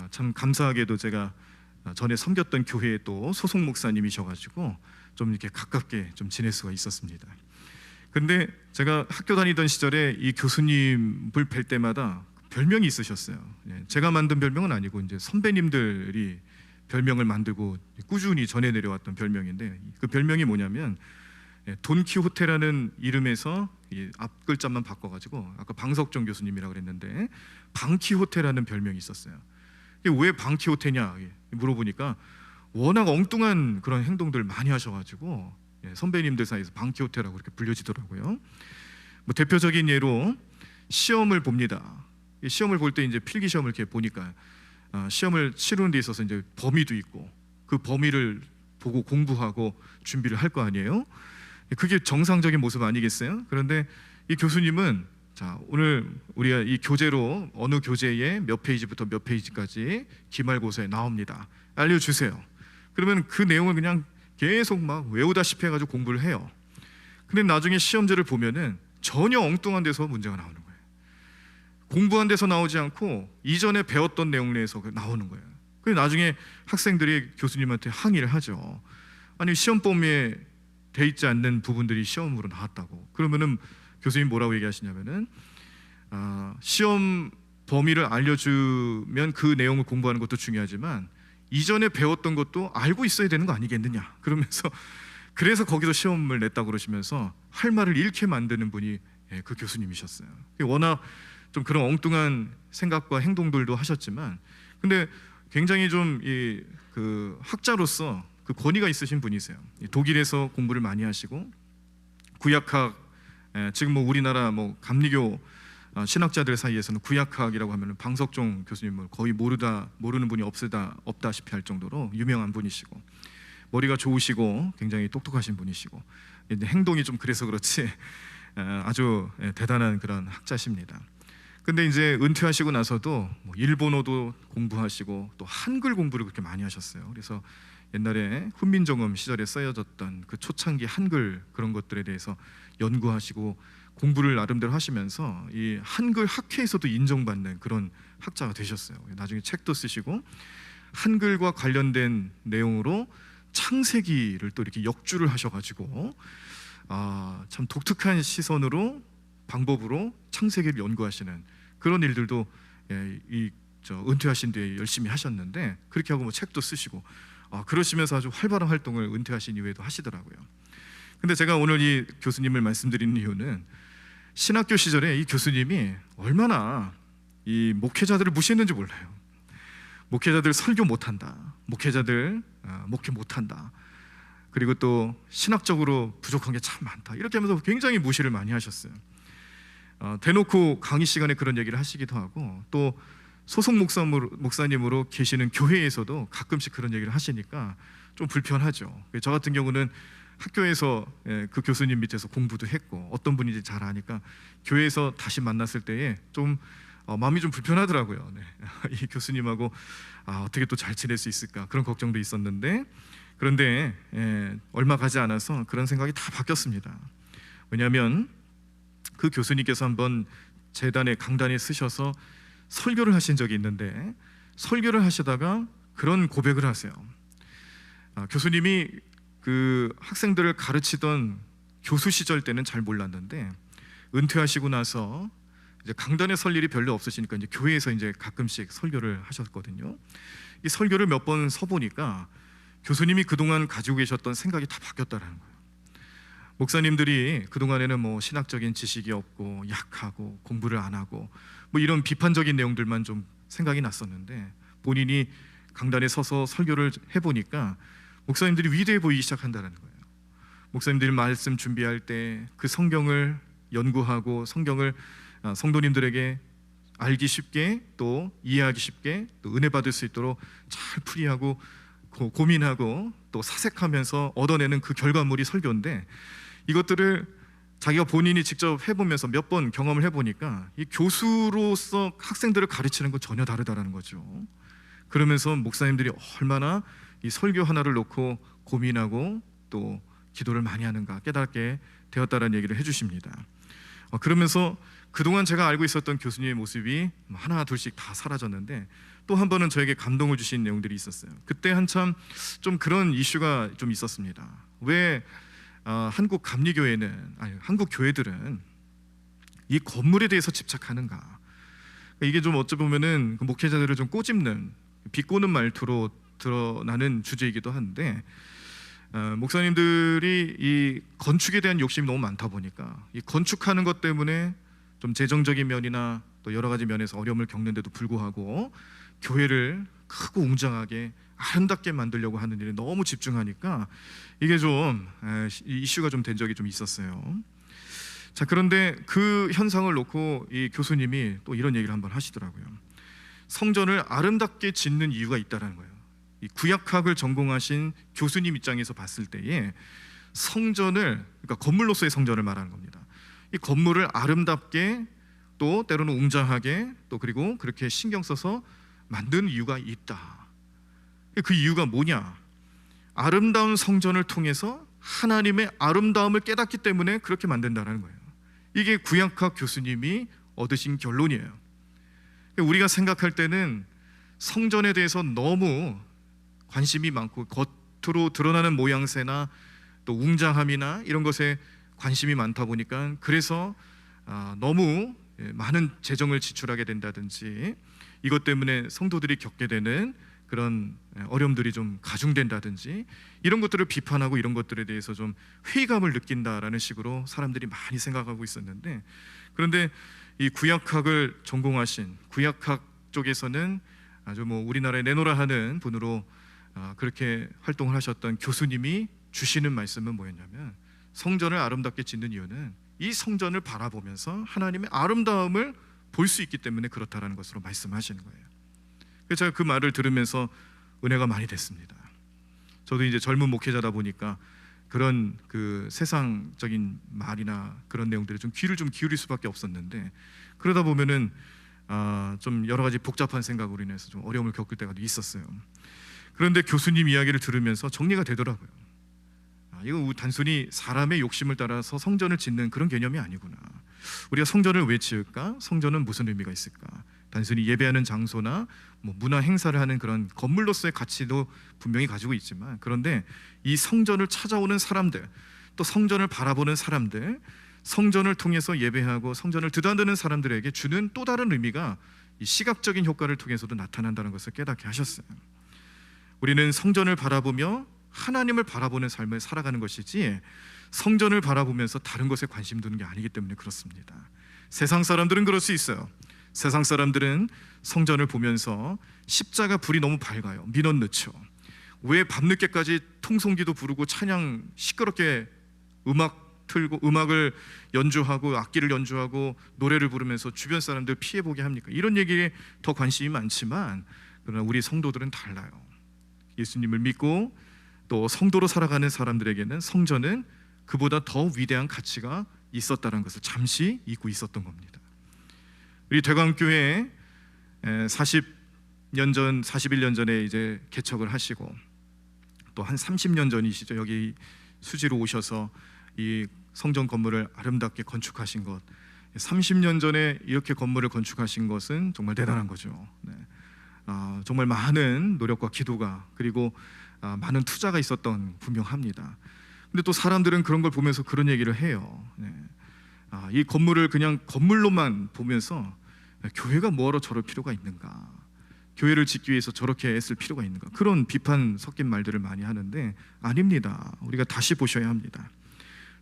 참 감사하게도 제가 전에 섬겼던 교회에 또 소속 목사님이셔가지고 좀 이렇게 가깝게 좀 지낼 수가 있었습니다. 근데 제가 학교 다니던 시절에 이 교수님을 뵐 때마다 별명이 있으셨어요. 제가 만든 별명은 아니고 이제 선배님들이 별명을 만들고 꾸준히 전해 내려왔던 별명인데, 그 별명이 뭐냐면 돈키호테라는 이름에서 앞 글자만 바꿔가지고, 아까 방석정 교수님이라고 그랬는데 방키호테라는 별명이 있었어요. 왜 방키호테냐 물어보니까 워낙 엉뚱한 그런 행동들 많이 하셔가지고 선배님들 사이에서 방키호테라고 그렇게 불려지더라고요. 뭐 대표적인 예로 시험을 봅니다. 시험을 볼 때 이제 필기 시험을 이렇게 보니까 시험을 치르는 데 있어서 이제 범위도 있고, 그 범위를 보고 공부하고 준비를 할 거 아니에요. 그게 정상적인 모습 아니겠어요? 그런데 이 교수님은, 자, 오늘 우리가 이 교재로 어느 교재에 몇 페이지부터 몇 페이지까지 기말고사에 나옵니다. 알려주세요. 그러면 그 내용을 그냥 계속 막 외우다시피 해가지고 공부를 해요. 근데 나중에 시험지를 보면은 전혀 엉뚱한 데서 문제가 나오는 거예요. 공부한 데서 나오지 않고 이전에 배웠던 내용 내에서 나오는 거예요. 그래서 나중에 학생들이 교수님한테 항의를 하죠. 아니, 시험 범위에 돼 있지 않는 부분들이 시험으로 나왔다고. 그러면은 교수님 뭐라고 얘기하시냐면은 시험 범위를 알려주면 그 내용을 공부하는 것도 중요하지만 이전에 배웠던 것도 알고 있어야 되는 거 아니겠느냐, 그러면서 그래서 거기서 시험을 냈다고 그러시면서 할 말을 잃게 만드는 분이 그 교수님이셨어요. 워낙 좀 그런 엉뚱한 생각과 행동들도 하셨지만, 근데 굉장히 좀 그 학자로서 그 권위가 있으신 분이세요. 독일에서 공부를 많이 하시고 구약학, 지금 뭐 우리나라 뭐 감리교 신학자들 사이에서는 구약학이라고 하면 방석종 교수님을 거의 모르는 분이 없다시피 할 정도로 유명한 분이시고, 머리가 좋으시고 굉장히 똑똑하신 분이시고, 행동이 좀 그래서 그렇지 아주 대단한 그런 학자십니다. 근데 이제 은퇴하시고 나서도 뭐 일본어도 공부하시고 또 한글 공부를 그렇게 많이 하셨어요. 그래서 옛날에 훈민정음 시절에 쓰여졌던 그 초창기 한글 그런 것들에 대해서 연구하시고 공부를 나름대로 하시면서 이 한글 학회에서도 인정받는 그런 학자가 되셨어요. 나중에 책도 쓰시고 한글과 관련된 내용으로 창세기를 또 이렇게 역주를 하셔가지고 참 독특한 시선으로 방법으로 창세기를 연구하시는 그런 일들도 은퇴하신 뒤에 열심히 하셨는데, 그렇게 하고 뭐 책도 쓰시고 그러시면서 아주 활발한 활동을 은퇴하신 이후에도 하시더라고요. 근데 제가 오늘 이 교수님을 말씀드리는 이유는 신학교 시절에 이 교수님이 얼마나 이 목회자들을 무시했는지 몰라요. 목회자들 설교 못한다, 목회자들 목회 못한다, 그리고 또 신학적으로 부족한 게 참 많다, 이렇게 하면서 굉장히 무시를 많이 하셨어요. 대놓고 강의 시간에 그런 얘기를 하시기도 하고, 또 소속 목사님으로 계시는 교회에서도 가끔씩 그런 얘기를 하시니까 좀 불편하죠. 저 같은 경우는 학교에서 그 교수님 밑에서 공부도 했고 어떤 분인지 잘 아니까 교회에서 다시 만났을 때에 좀 마음이 좀 불편하더라고요. 네. 이 교수님하고 어떻게 또 잘 지낼 수 있을까, 그런 걱정도 있었는데, 그런데 얼마 가지 않아서 그런 생각이 다 바뀌었습니다. 왜냐하면 그 교수님께서 한번 재단에 강단에 쓰셔서 설교를 하신 적이 있는데, 설교를 하시다가 그런 고백을 하세요. 교수님이 그 학생들을 가르치던 교수 시절 때는 잘 몰랐는데 은퇴하시고 나서 이제 강단에 설 일이 별로 없으시니까 이제 교회에서 이제 가끔씩 설교를 하셨거든요. 이 설교를 몇 번 서보니까 교수님이 그동안 가지고 계셨던 생각이 다 바뀌었다라는 거예요. 목사님들이 그동안에는 뭐 신학적인 지식이 없고 약하고 공부를 안 하고 뭐 이런 비판적인 내용들만 좀 생각이 났었는데, 본인이 강단에 서서 설교를 해보니까 목사님들이 위대해 보이기 시작한다는 거예요. 목사님들이 말씀 준비할 때 그 성경을 연구하고 성경을 성도님들에게 알기 쉽게 또 이해하기 쉽게 또 은혜 받을 수 있도록 잘 풀이하고 고민하고 또 사색하면서 얻어내는 그 결과물이 설교인데, 이것들을 자기가 본인이 직접 해보면서 몇 번 경험을 해보니까 이 교수로서 학생들을 가르치는 건 전혀 다르다라는 거죠. 그러면서 목사님들이 얼마나 이 설교 하나를 놓고 고민하고 또 기도를 많이 하는가 깨닫게 되었다라는 얘기를 해주십니다. 그러면서 그동안 제가 알고 있었던 교수님의 모습이 하나 둘씩 다 사라졌는데, 또 한 번은 저에게 감동을 주신 내용들이 있었어요. 그때 한참 좀 그런 이슈가 좀 있었습니다. 왜 한국 감리교회는, 아니 한국 교회들은 이 건물에 대해서 집착하는가? 이게 좀 어찌 보면은 그 목회자들을 좀 꼬집는, 비꼬는 말투로 드러나는 주제이기도 한데, 목사님들이 이 건축에 대한 욕심이 너무 많다 보니까 이 건축하는 것 때문에 좀 재정적인 면이나 또 여러 가지 면에서 어려움을 겪는데도 불구하고 교회를 크고 웅장하게 아름답게 만들려고 하는 일에 너무 집중하니까 이게 좀 이슈가 좀 된 적이 좀 있었어요. 자, 그런데 그 현상을 놓고 이 교수님이 또 이런 얘기를 한번 하시더라고요. 성전을 아름답게 짓는 이유가 있다라는 거예요. 이 구약학을 전공하신 교수님 입장에서 봤을 때에 성전을, 그러니까 건물로서의 성전을 말하는 겁니다. 이 건물을 아름답게 또 때로는 웅장하게 또 그리고 그렇게 신경 써서 만든 이유가 있다. 그 이유가 뭐냐? 아름다운 성전을 통해서 하나님의 아름다움을 깨닫기 때문에 그렇게 만든다는 거예요. 이게 구약학 교수님이 얻으신 결론이에요. 우리가 생각할 때는 성전에 대해서 너무 관심이 많고 겉으로 드러나는 모양새나 또 웅장함이나 이런 것에 관심이 많다 보니까 그래서 너무 많은 재정을 지출하게 된다든지 이것 때문에 성도들이 겪게 되는 그런 어려움들이 좀 가중된다든지 이런 것들을 비판하고 이런 것들에 대해서 좀 회의감을 느낀다라는 식으로 사람들이 많이 생각하고 있었는데, 그런데 이 구약학을 전공하신 구약학 쪽에서는 아주 뭐 우리나라에 내노라 하는 분으로 그렇게 활동을 하셨던 교수님이 주시는 말씀은 뭐였냐면, 성전을 아름답게 짓는 이유는 이 성전을 바라보면서 하나님의 아름다움을 볼 수 있기 때문에 그렇다라는 것으로 말씀하시는 거예요. 그래서 제가 그 말을 들으면서 은혜가 많이 됐습니다. 저도 이제 젊은 목회자다 보니까 그런 그 세상적인 말이나 그런 내용들에 좀 귀를 좀 기울일 수밖에 없었는데, 그러다 보면은 좀 여러 가지 복잡한 생각으로 인해서 좀 어려움을 겪을 때가 있었어요. 그런데 교수님 이야기를 들으면서 정리가 되더라고요. 이거 단순히 사람의 욕심을 따라서 성전을 짓는 그런 개념이 아니구나. 우리가 성전을 왜 지을까? 성전은 무슨 의미가 있을까? 단순히 예배하는 장소나 뭐 문화 행사를 하는 그런 건물로서의 가치도 분명히 가지고 있지만, 그런데 이 성전을 찾아오는 사람들, 또 성전을 바라보는 사람들, 성전을 통해서 예배하고 성전을 드나드는 사람들에게 주는 또 다른 의미가 이 시각적인 효과를 통해서도 나타난다는 것을 깨닫게 하셨어요. 우리는 성전을 바라보며 하나님을 바라보는 삶을 살아가는 것이지, 성전을 바라보면서 다른 것에 관심 두는 게 아니기 때문에 그렇습니다. 세상 사람들은 그럴 수 있어요. 세상 사람들은 성전을 보면서 십자가 불이 너무 밝아요. 민원 넣죠. 왜 밤늦게까지 통성기도 부르고 찬양 시끄럽게 음악 틀고 음악을 연주하고 악기를 연주하고 노래를 부르면서 주변 사람들 피해 보게 합니까? 이런 얘기에 더 관심이 많지만, 그러나 우리 성도들은 달라요. 예수님을 믿고 또 성도로 살아가는 사람들에게는 성전은 그보다 더 위대한 가치가 있었다는 것을 잠시 잊고 있었던 겁니다. 우리 대광교회 40년 전, 41년 전에 이제 개척을 하시고, 또 한 30년 전이시죠. 여기 수지로 오셔서 이 성전 건물을 아름답게 건축하신 것, 30년 전에 이렇게 건물을 건축하신 것은 정말 대단한 거죠. 네. 정말 많은 노력과 기도가, 그리고 많은 투자가 있었던 분명합니다. 근데 또 사람들은 그런 걸 보면서 그런 얘기를 해요. 네. 이 건물을 그냥 건물로만 보면서 교회가 뭐하러 저럴 필요가 있는가, 교회를 짓기 위해서 저렇게 애쓸 필요가 있는가, 그런 비판 섞인 말들을 많이 하는데 아닙니다. 우리가 다시 보셔야 합니다.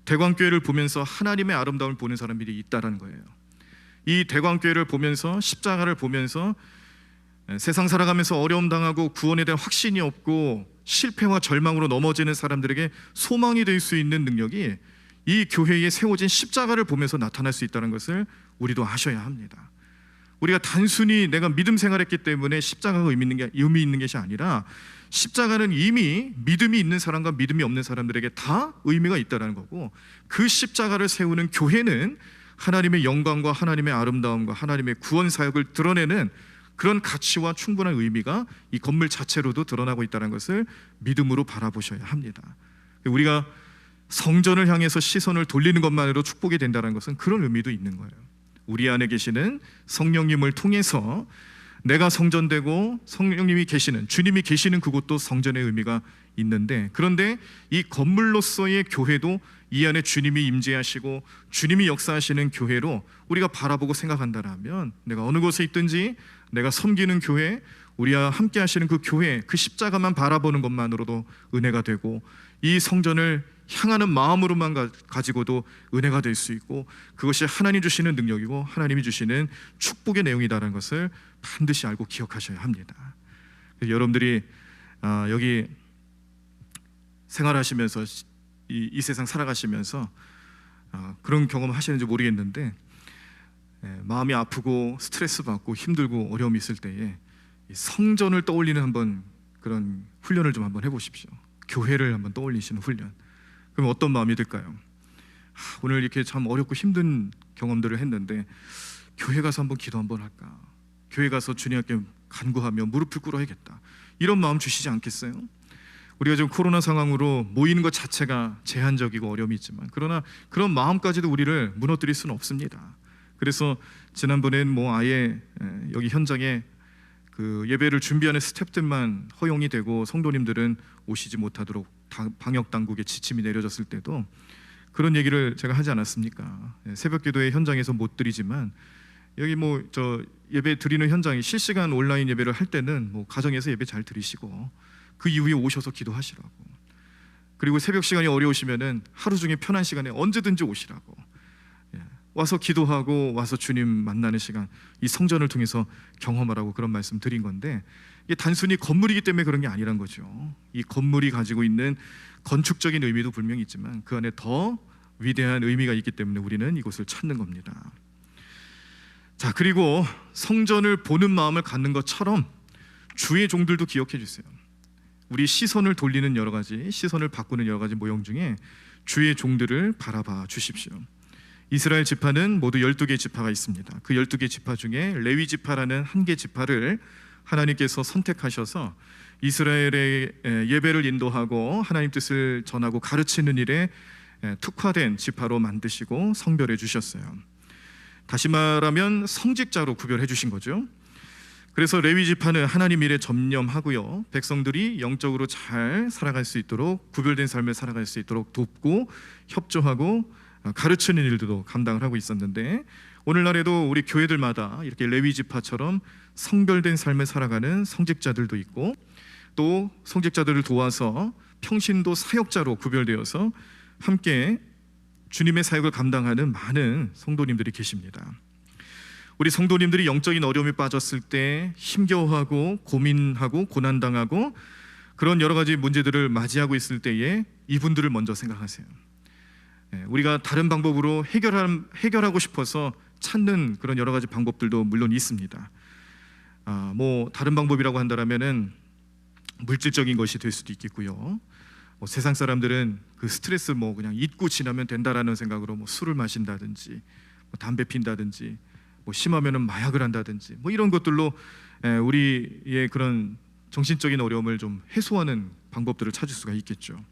대광교회를 보면서 하나님의 아름다움을 보는 사람들이 있다는 거예요. 이 대광교회를 보면서, 십자가를 보면서 세상 살아가면서 어려움 당하고 구원에 대한 확신이 없고 실패와 절망으로 넘어지는 사람들에게 소망이 될 수 있는 능력이 이 교회에 세워진 십자가를 보면서 나타날 수 있다는 것을 우리도 아셔야 합니다. 우리가 단순히 내가 믿음 생활했기 때문에 십자가가 의미 있는 것이 아니라, 십자가는 이미 믿음이 있는 사람과 믿음이 없는 사람들에게 다 의미가 있다는 거고, 그 십자가를 세우는 교회는 하나님의 영광과 하나님의 아름다움과 하나님의 구원 사역을 드러내는 그런 가치와 충분한 의미가 이 건물 자체로도 드러나고 있다는 것을 믿음으로 바라보셔야 합니다. 우리가 성전을 향해서 시선을 돌리는 것만으로 축복이 된다는 것은 그런 의미도 있는 거예요. 우리 안에 계시는 성령님을 통해서 내가 성전되고 성령님이 계시는, 주님이 계시는 그곳도 성전의 의미가 있는데, 그런데 이 건물로서의 교회도 이 안에 주님이 임재하시고 주님이 역사하시는 교회로 우리가 바라보고 생각한다면, 내가 어느 곳에 있든지 내가 섬기는 교회, 우리와 함께 하시는 그 교회, 그 십자가만 바라보는 것만으로도 은혜가 되고, 이 성전을 향하는 마음으로만 가지고도 은혜가 될 수 있고, 그것이 하나님 주시는 능력이고 하나님이 주시는 축복의 내용이다라는 것을 반드시 알고 기억하셔야 합니다. 여러분들이 여기 생활하시면서 이 세상 살아가시면서 그런 경험 하시는지 모르겠는데, 마음이 아프고 스트레스 받고 힘들고 어려움이 있을 때에 성전을 떠올리는 한번 그런 훈련을 좀 한번 해보십시오. 교회를 한번 떠올리시는 훈련. 그럼 어떤 마음이 들까요? 오늘 이렇게 참 어렵고 힘든 경험들을 했는데 교회 가서 한번 기도 한번 할까? 교회 가서 주님께 간구하며 무릎을 꿇어야겠다. 이런 마음 주시지 않겠어요? 우리가 지금 코로나 상황으로 모이는 것 자체가 제한적이고 어려움이 있지만, 그러나 그런 마음까지도 우리를 무너뜨릴 수는 없습니다. 그래서 지난번엔 뭐 아예 여기 현장에 그 예배를 준비하는 스태프들만 허용이 되고 성도님들은 오시지 못하도록 방역 당국의 지침이 내려졌을 때도 그런 얘기를 제가 하지 않았습니까? 새벽기도회 현장에서 못 드리지만 여기 뭐 저 예배 드리는 현장이 실시간 온라인 예배를 할 때는 뭐 가정에서 예배 잘 드리시고 그 이후에 오셔서 기도하시라고, 그리고 새벽 시간이 어려우시면은 하루 중에 편한 시간에 언제든지 오시라고, 와서 기도하고 와서 주님 만나는 시간, 이 성전을 통해서 경험하라고 그런 말씀 드린 건데, 이게 단순히 건물이기 때문에 그런 게 아니란 거죠. 이 건물이 가지고 있는 건축적인 의미도 분명히 있지만 그 안에 더 위대한 의미가 있기 때문에 우리는 이곳을 찾는 겁니다. 자, 그리고 성전을 보는 마음을 갖는 것처럼 주의 종들도 기억해 주세요. 우리 시선을 돌리는 여러 가지, 시선을 바꾸는 여러 가지 모형 중에 주의 종들을 바라봐 주십시오. 이스라엘 지파는 모두 12개 지파가 있습니다. 그 12개 지파 중에 레위 지파라는 한 개 지파를 하나님께서 선택하셔서 이스라엘의 예배를 인도하고 하나님 뜻을 전하고 가르치는 일에 특화된 지파로 만드시고 성별해 주셨어요. 다시 말하면 성직자로 구별해 주신 거죠. 그래서 레위 지파는 하나님 일에 전념하고요, 백성들이 영적으로 잘 살아갈 수 있도록, 구별된 삶을 살아갈 수 있도록 돕고 협조하고 가르치는 일들도 감당을 하고 있었는데, 오늘날에도 우리 교회들마다 이렇게 레위 지파처럼 성별된 삶을 살아가는 성직자들도 있고, 또 성직자들을 도와서 평신도 사역자로 구별되어서 함께 주님의 사역을 감당하는 많은 성도님들이 계십니다. 우리 성도님들이 영적인 어려움에 빠졌을 때 힘겨워하고 고민하고 고난당하고 그런 여러 가지 문제들을 맞이하고 있을 때에 이분들을 먼저 생각하세요. 우리가 다른 방법으로 해결하고 싶어서 찾는 그런 여러 가지 방법들도 물론 있습니다. 뭐 다른 방법이라고 한다면은 물질적인 것이 될 수도 있겠고요. 세상 사람들은 그 스트레스 그냥 잊고 지나면 된다라는 생각으로 술을 마신다든지 담배 핀다든지 심하면은 마약을 한다든지 이런 것들로 우리의 그런 정신적인 어려움을 좀 해소하는 방법들을 찾을 수가 있겠죠.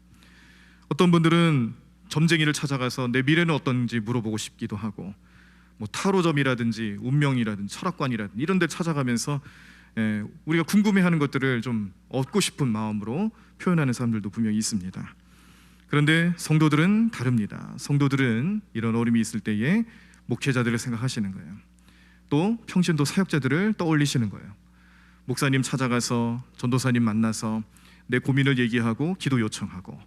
어떤 분들은 점쟁이를 찾아가서 내 미래는 어떤지 물어보고 싶기도 하고, 타로점이라든지 운명이라든지 철학관이라든지 이런 데 찾아가면서 우리가 궁금해하는 것들을 좀 얻고 싶은 마음으로 표현하는 사람들도 분명히 있습니다. 그런데 성도들은 다릅니다. 성도들은 이런 어려움이 있을 때에 목회자들을 생각하시는 거예요. 또 평신도 사역자들을 떠올리시는 거예요. 목사님 찾아가서, 전도사님 만나서 내 고민을 얘기하고 기도 요청하고,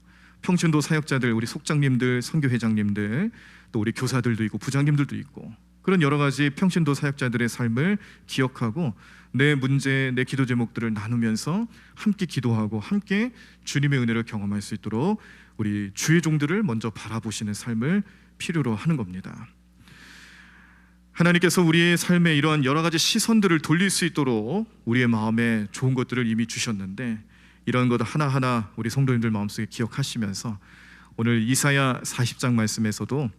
평신도 사역자들, 우리 속장님들, 선교회장님들, 또 우리 교사들도 있고 부장님들도 있고, 그런 여러 가지 평신도 사역자들의 삶을 기억하고 내 문제, 내 기도 제목들을 나누면서 함께 기도하고 함께 주님의 은혜를 경험할 수 있도록 우리 주의 종들을 먼저 바라보시는 삶을 필요로 하는 겁니다. 하나님께서 우리의 삶에 이러한 여러 가지 시선들을 돌릴 수 있도록 우리의 마음에 좋은 것들을 이미 주셨는데, 이런 것 하나하나 우리 성도님들 마음속에 기억하시면서 오늘 이사야 40장 말씀에서도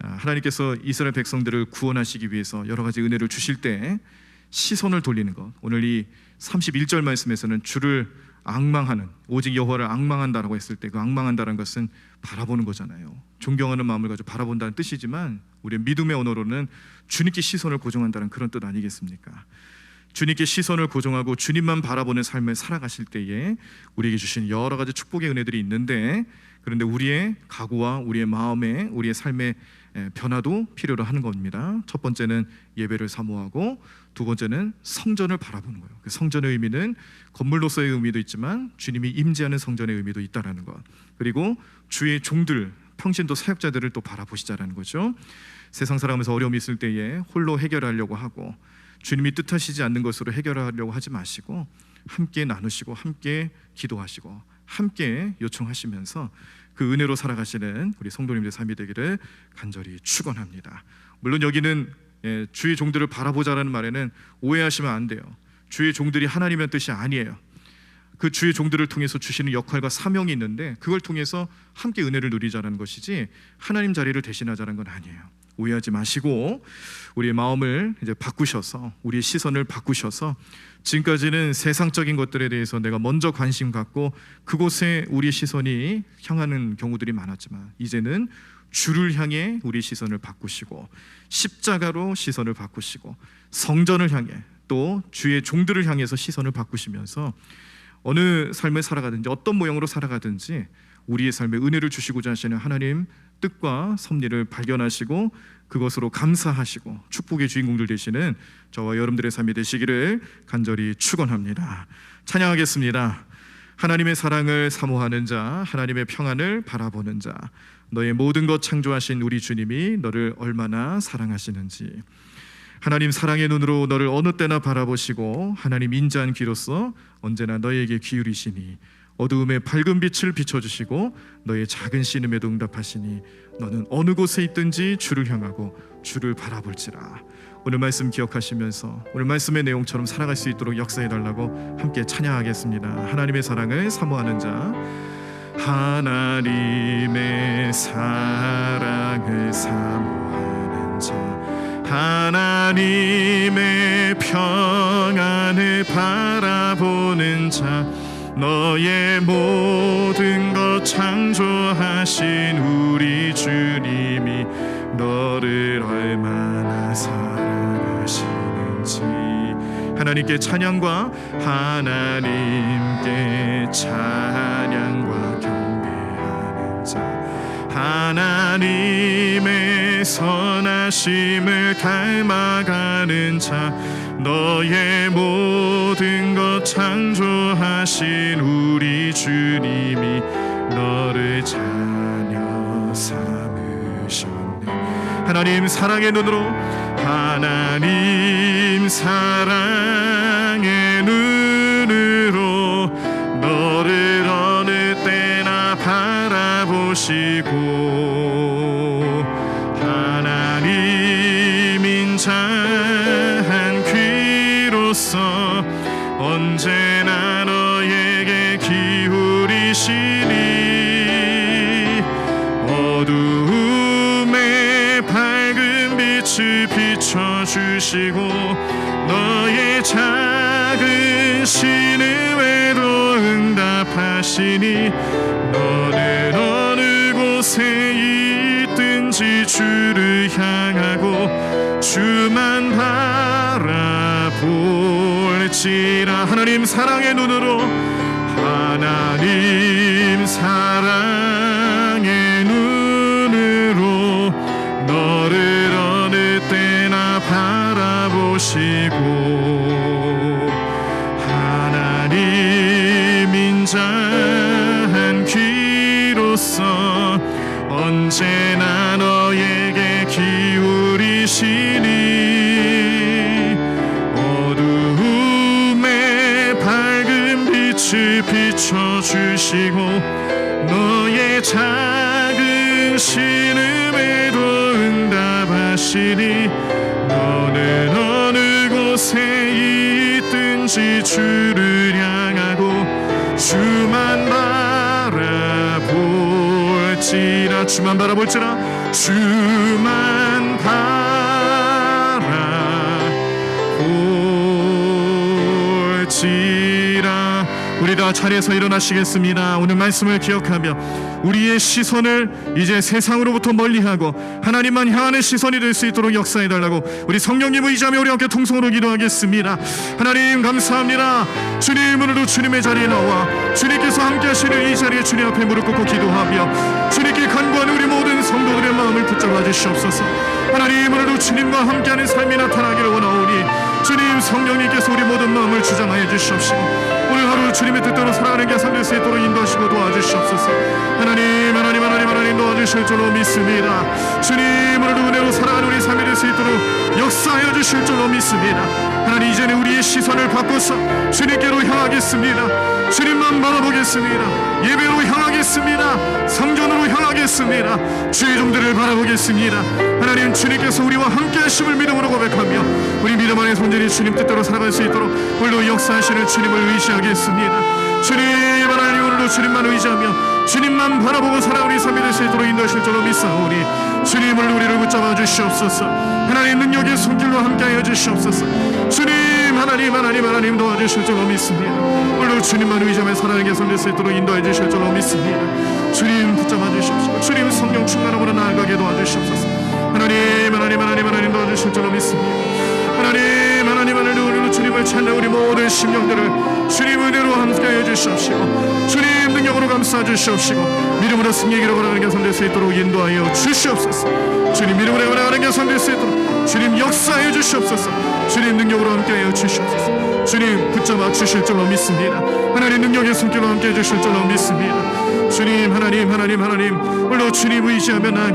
하나님께서 이스라엘 백성들을 구원하시기 위해서 여러 가지 은혜를 주실 때 시선을 돌리는 것, 오늘 이 31절 말씀에서는 주를 앙망하는, 오직 여호와를 앙망한다라고 했을 때 그 앙망한다는 것은 바라보는 거잖아요. 존경하는 마음을 가지고 바라본다는 뜻이지만 우리의 믿음의 언어로는 주님께 시선을 고정한다는 그런 뜻 아니겠습니까? 주님께 시선을 고정하고 주님만 바라보는 삶을 살아가실 때에 우리에게 주신 여러 가지 축복의 은혜들이 있는데, 그런데 우리의 각오와 우리의 마음에, 우리의 삶의 변화도 필요로 하는 겁니다. 첫 번째는 예배를 사모하고, 두 번째는 성전을 바라보는 거예요. 그 성전의 의미는 건물로서의 의미도 있지만 주님이 임재하는 성전의 의미도 있다라는 것, 그리고 주의 종들, 평신도 사역자들을 또 바라보시자라는 거죠. 세상 살아가면서 어려움이 있을 때에 홀로 해결하려고 하고 주님이 뜻하시지 않는 것으로 해결하려고 하지 마시고 함께 나누시고 함께 기도하시고 함께 요청하시면서 그 은혜로 살아가시는 우리 성도님들의 삶이 되기를 간절히 축원합니다. 물론 여기는 주의 종들을 바라보자라는 말에는 오해하시면 안 돼요. 주의 종들이 하나님의 뜻이 아니에요. 그 주의 종들을 통해서 주시는 역할과 사명이 있는데 그걸 통해서 함께 은혜를 누리자는 것이지 하나님 자리를 대신하자는 건 아니에요. 오해하지 마시고 우리의 마음을 이제 바꾸셔서, 우리의 시선을 바꾸셔서, 지금까지는 세상적인 것들에 대해서 내가 먼저 관심 갖고 그곳에 우리의 시선이 향하는 경우들이 많았지만 이제는 주를 향해 우리 시선을 바꾸시고 십자가로 시선을 바꾸시고 성전을 향해 또 주의 종들을 향해서 시선을 바꾸시면서 어느 삶을 살아가든지 어떤 모형으로 살아가든지 우리의 삶에 은혜를 주시고자 하시는 하나님 뜻과 섭리를 발견하시고 그것으로 감사하시고 축복의 주인공들 되시는 저와 여러분들의 삶이 되시기를 간절히 축원합니다. 찬양하겠습니다. 하나님의 사랑을 사모하는 자, 하나님의 평안을 바라보는 자, 너의 모든 것 창조하신 우리 주님이 너를 얼마나 사랑하시는지, 하나님 사랑의 눈으로 너를 어느 때나 바라보시고 하나님 인자한 귀로서 언제나 너에게 기울이시니 어두움에 밝은 빛을 비춰주시고 너의 작은 신음에도 응답하시니 너는 어느 곳에 있든지 주를 향하고 주를 바라볼지라. 오늘 말씀 기억하시면서 오늘 말씀의 내용처럼 살아갈 수 있도록 역사해달라고 함께 찬양하겠습니다. 하나님의 사랑을 사모하는 자, 하나님의 사랑을 사모하는 자, 하나님의 평안을 바라보는 자, 너의 모든 것 창조하신 우리 주님이 너를 얼마나 사랑하시는지 하나님께 찬양과 하나님께 찬양과 경배하는 자, 하나님의 선하심을 닮아가는 자, 너의 모든 것 창조하신 우리 주님이 너를 자녀 삼으셨네. 하나님 사랑의 눈으로, 하나님 사랑의 눈으로 너를 어느 때나 바라보시고, 하나님 인자한 귀로서 언제나 너에게 기울이시니 어두움에 밝은 빛을 비춰주시고 너의 작은 신음에도 응답하시니 너는 어느 곳에 있든지 주를 향하고 주만 바라볼지라. 하나님 사랑의 눈으로, 하나님 사랑의 눈으로 너를 어느 때나 바라보시고, 하나님 인자한 귀로서 언제나 너에게 기울이시니 어두움에 밝은 빛을 비춰주시고 너의 작은 신음에도 응답하시니 너는 어느 곳에 있든지 주를 향하고 주만 바라볼지라. 주만 바라볼지라. 주만 바라볼지라. 우리 다 자리에서 일어나시겠습니다. 오늘 말씀을 기억하며 우리의 시선을 이제 세상으로부터 멀리하고 하나님만 향하는 시선이 될 수 있도록 역사해달라고 우리 성령님 의지하며 우리 함께 통성으로 기도하겠습니다. 하나님 감사합니다. 주님, 오늘도 주님의 자리에 나와 주님께서 함께 하시는 이 자리에 주님 앞에 무릎 꿇고 기도하며 주님께 간구하는 우리 모든 성도들의 마음을 붙잡아 주시옵소서. 하나님, 오늘도 주님과 함께하는 삶이 나타나기를 원하오니 주님 성령님께서 우리 모든 마음을 주장하여 주시옵시고 오늘 하루 주님의 뜻대로 살아가는 개선 될 수 있도록 인도하시고 도와주시옵소서. 하나님 도와주실 줄로 믿습니다. 주님, 오늘도 은혜로 살아가는 우리 삶이 될 수 있도록 역사하여 주실 줄로 믿습니다. 하나님, 이제는 우리의 시선을 바꿔서 주님께로 향하겠습니다. 주님만 바라보겠습니다. 예배로 향하겠습니다. 성전으로 향하겠습니다. 주의 종들을 바라보겠습니다. 하나님, 주님께서 우리와 함께 하심을 믿음으로 고백하며 우리 믿음 안에 손질이 주님 뜻대로 살아갈 수 있도록 오늘도 역사하시는 주님을 의지하겠습니다. 주님, 하나님, 오늘도 주님만 의지하며 주님만 바라보고 살아오니 삶이 될 수 있도록 인도하실 줄로 믿사오니 주님, 오늘 우리를 붙잡아 주시옵소서. 하나님, 능력의 손길로 함께하여 주시옵소서. 주님, 하나님 도와주실 줄로 믿습니다. 오늘도 주님만 의지하며 살아가는 개선 될 수 있도록 인도해 주실 줄로 믿습니다. 주님 붙잡아 주시옵소서. 주님 성령 충만함으로 나아가게 도와주시옵소서. 하나님 도와주실 줄로 믿습니다. 하나님 오늘도 주님을 찾는 우리 모든 심령들을 주님 은혜로 함께하여 주시옵시고 주님 능력으로 감싸 주시옵시고 믿음으로 승리의 길을 걸어가는 개선 될 수 있도록 인도하여 주시옵소서. 주님 믿음으로 걸어가는 개선 될 수 있도록 주님 역사해 주시옵소서. 주님 능력으로 함께하여 주시옵소서. 주님 붙잡아 주실 줄로 믿습니다. 하나님 능력의 손길로 함께해 주실 줄로 믿습니다. 주님, 하나님 오늘도 주님 의지하며 나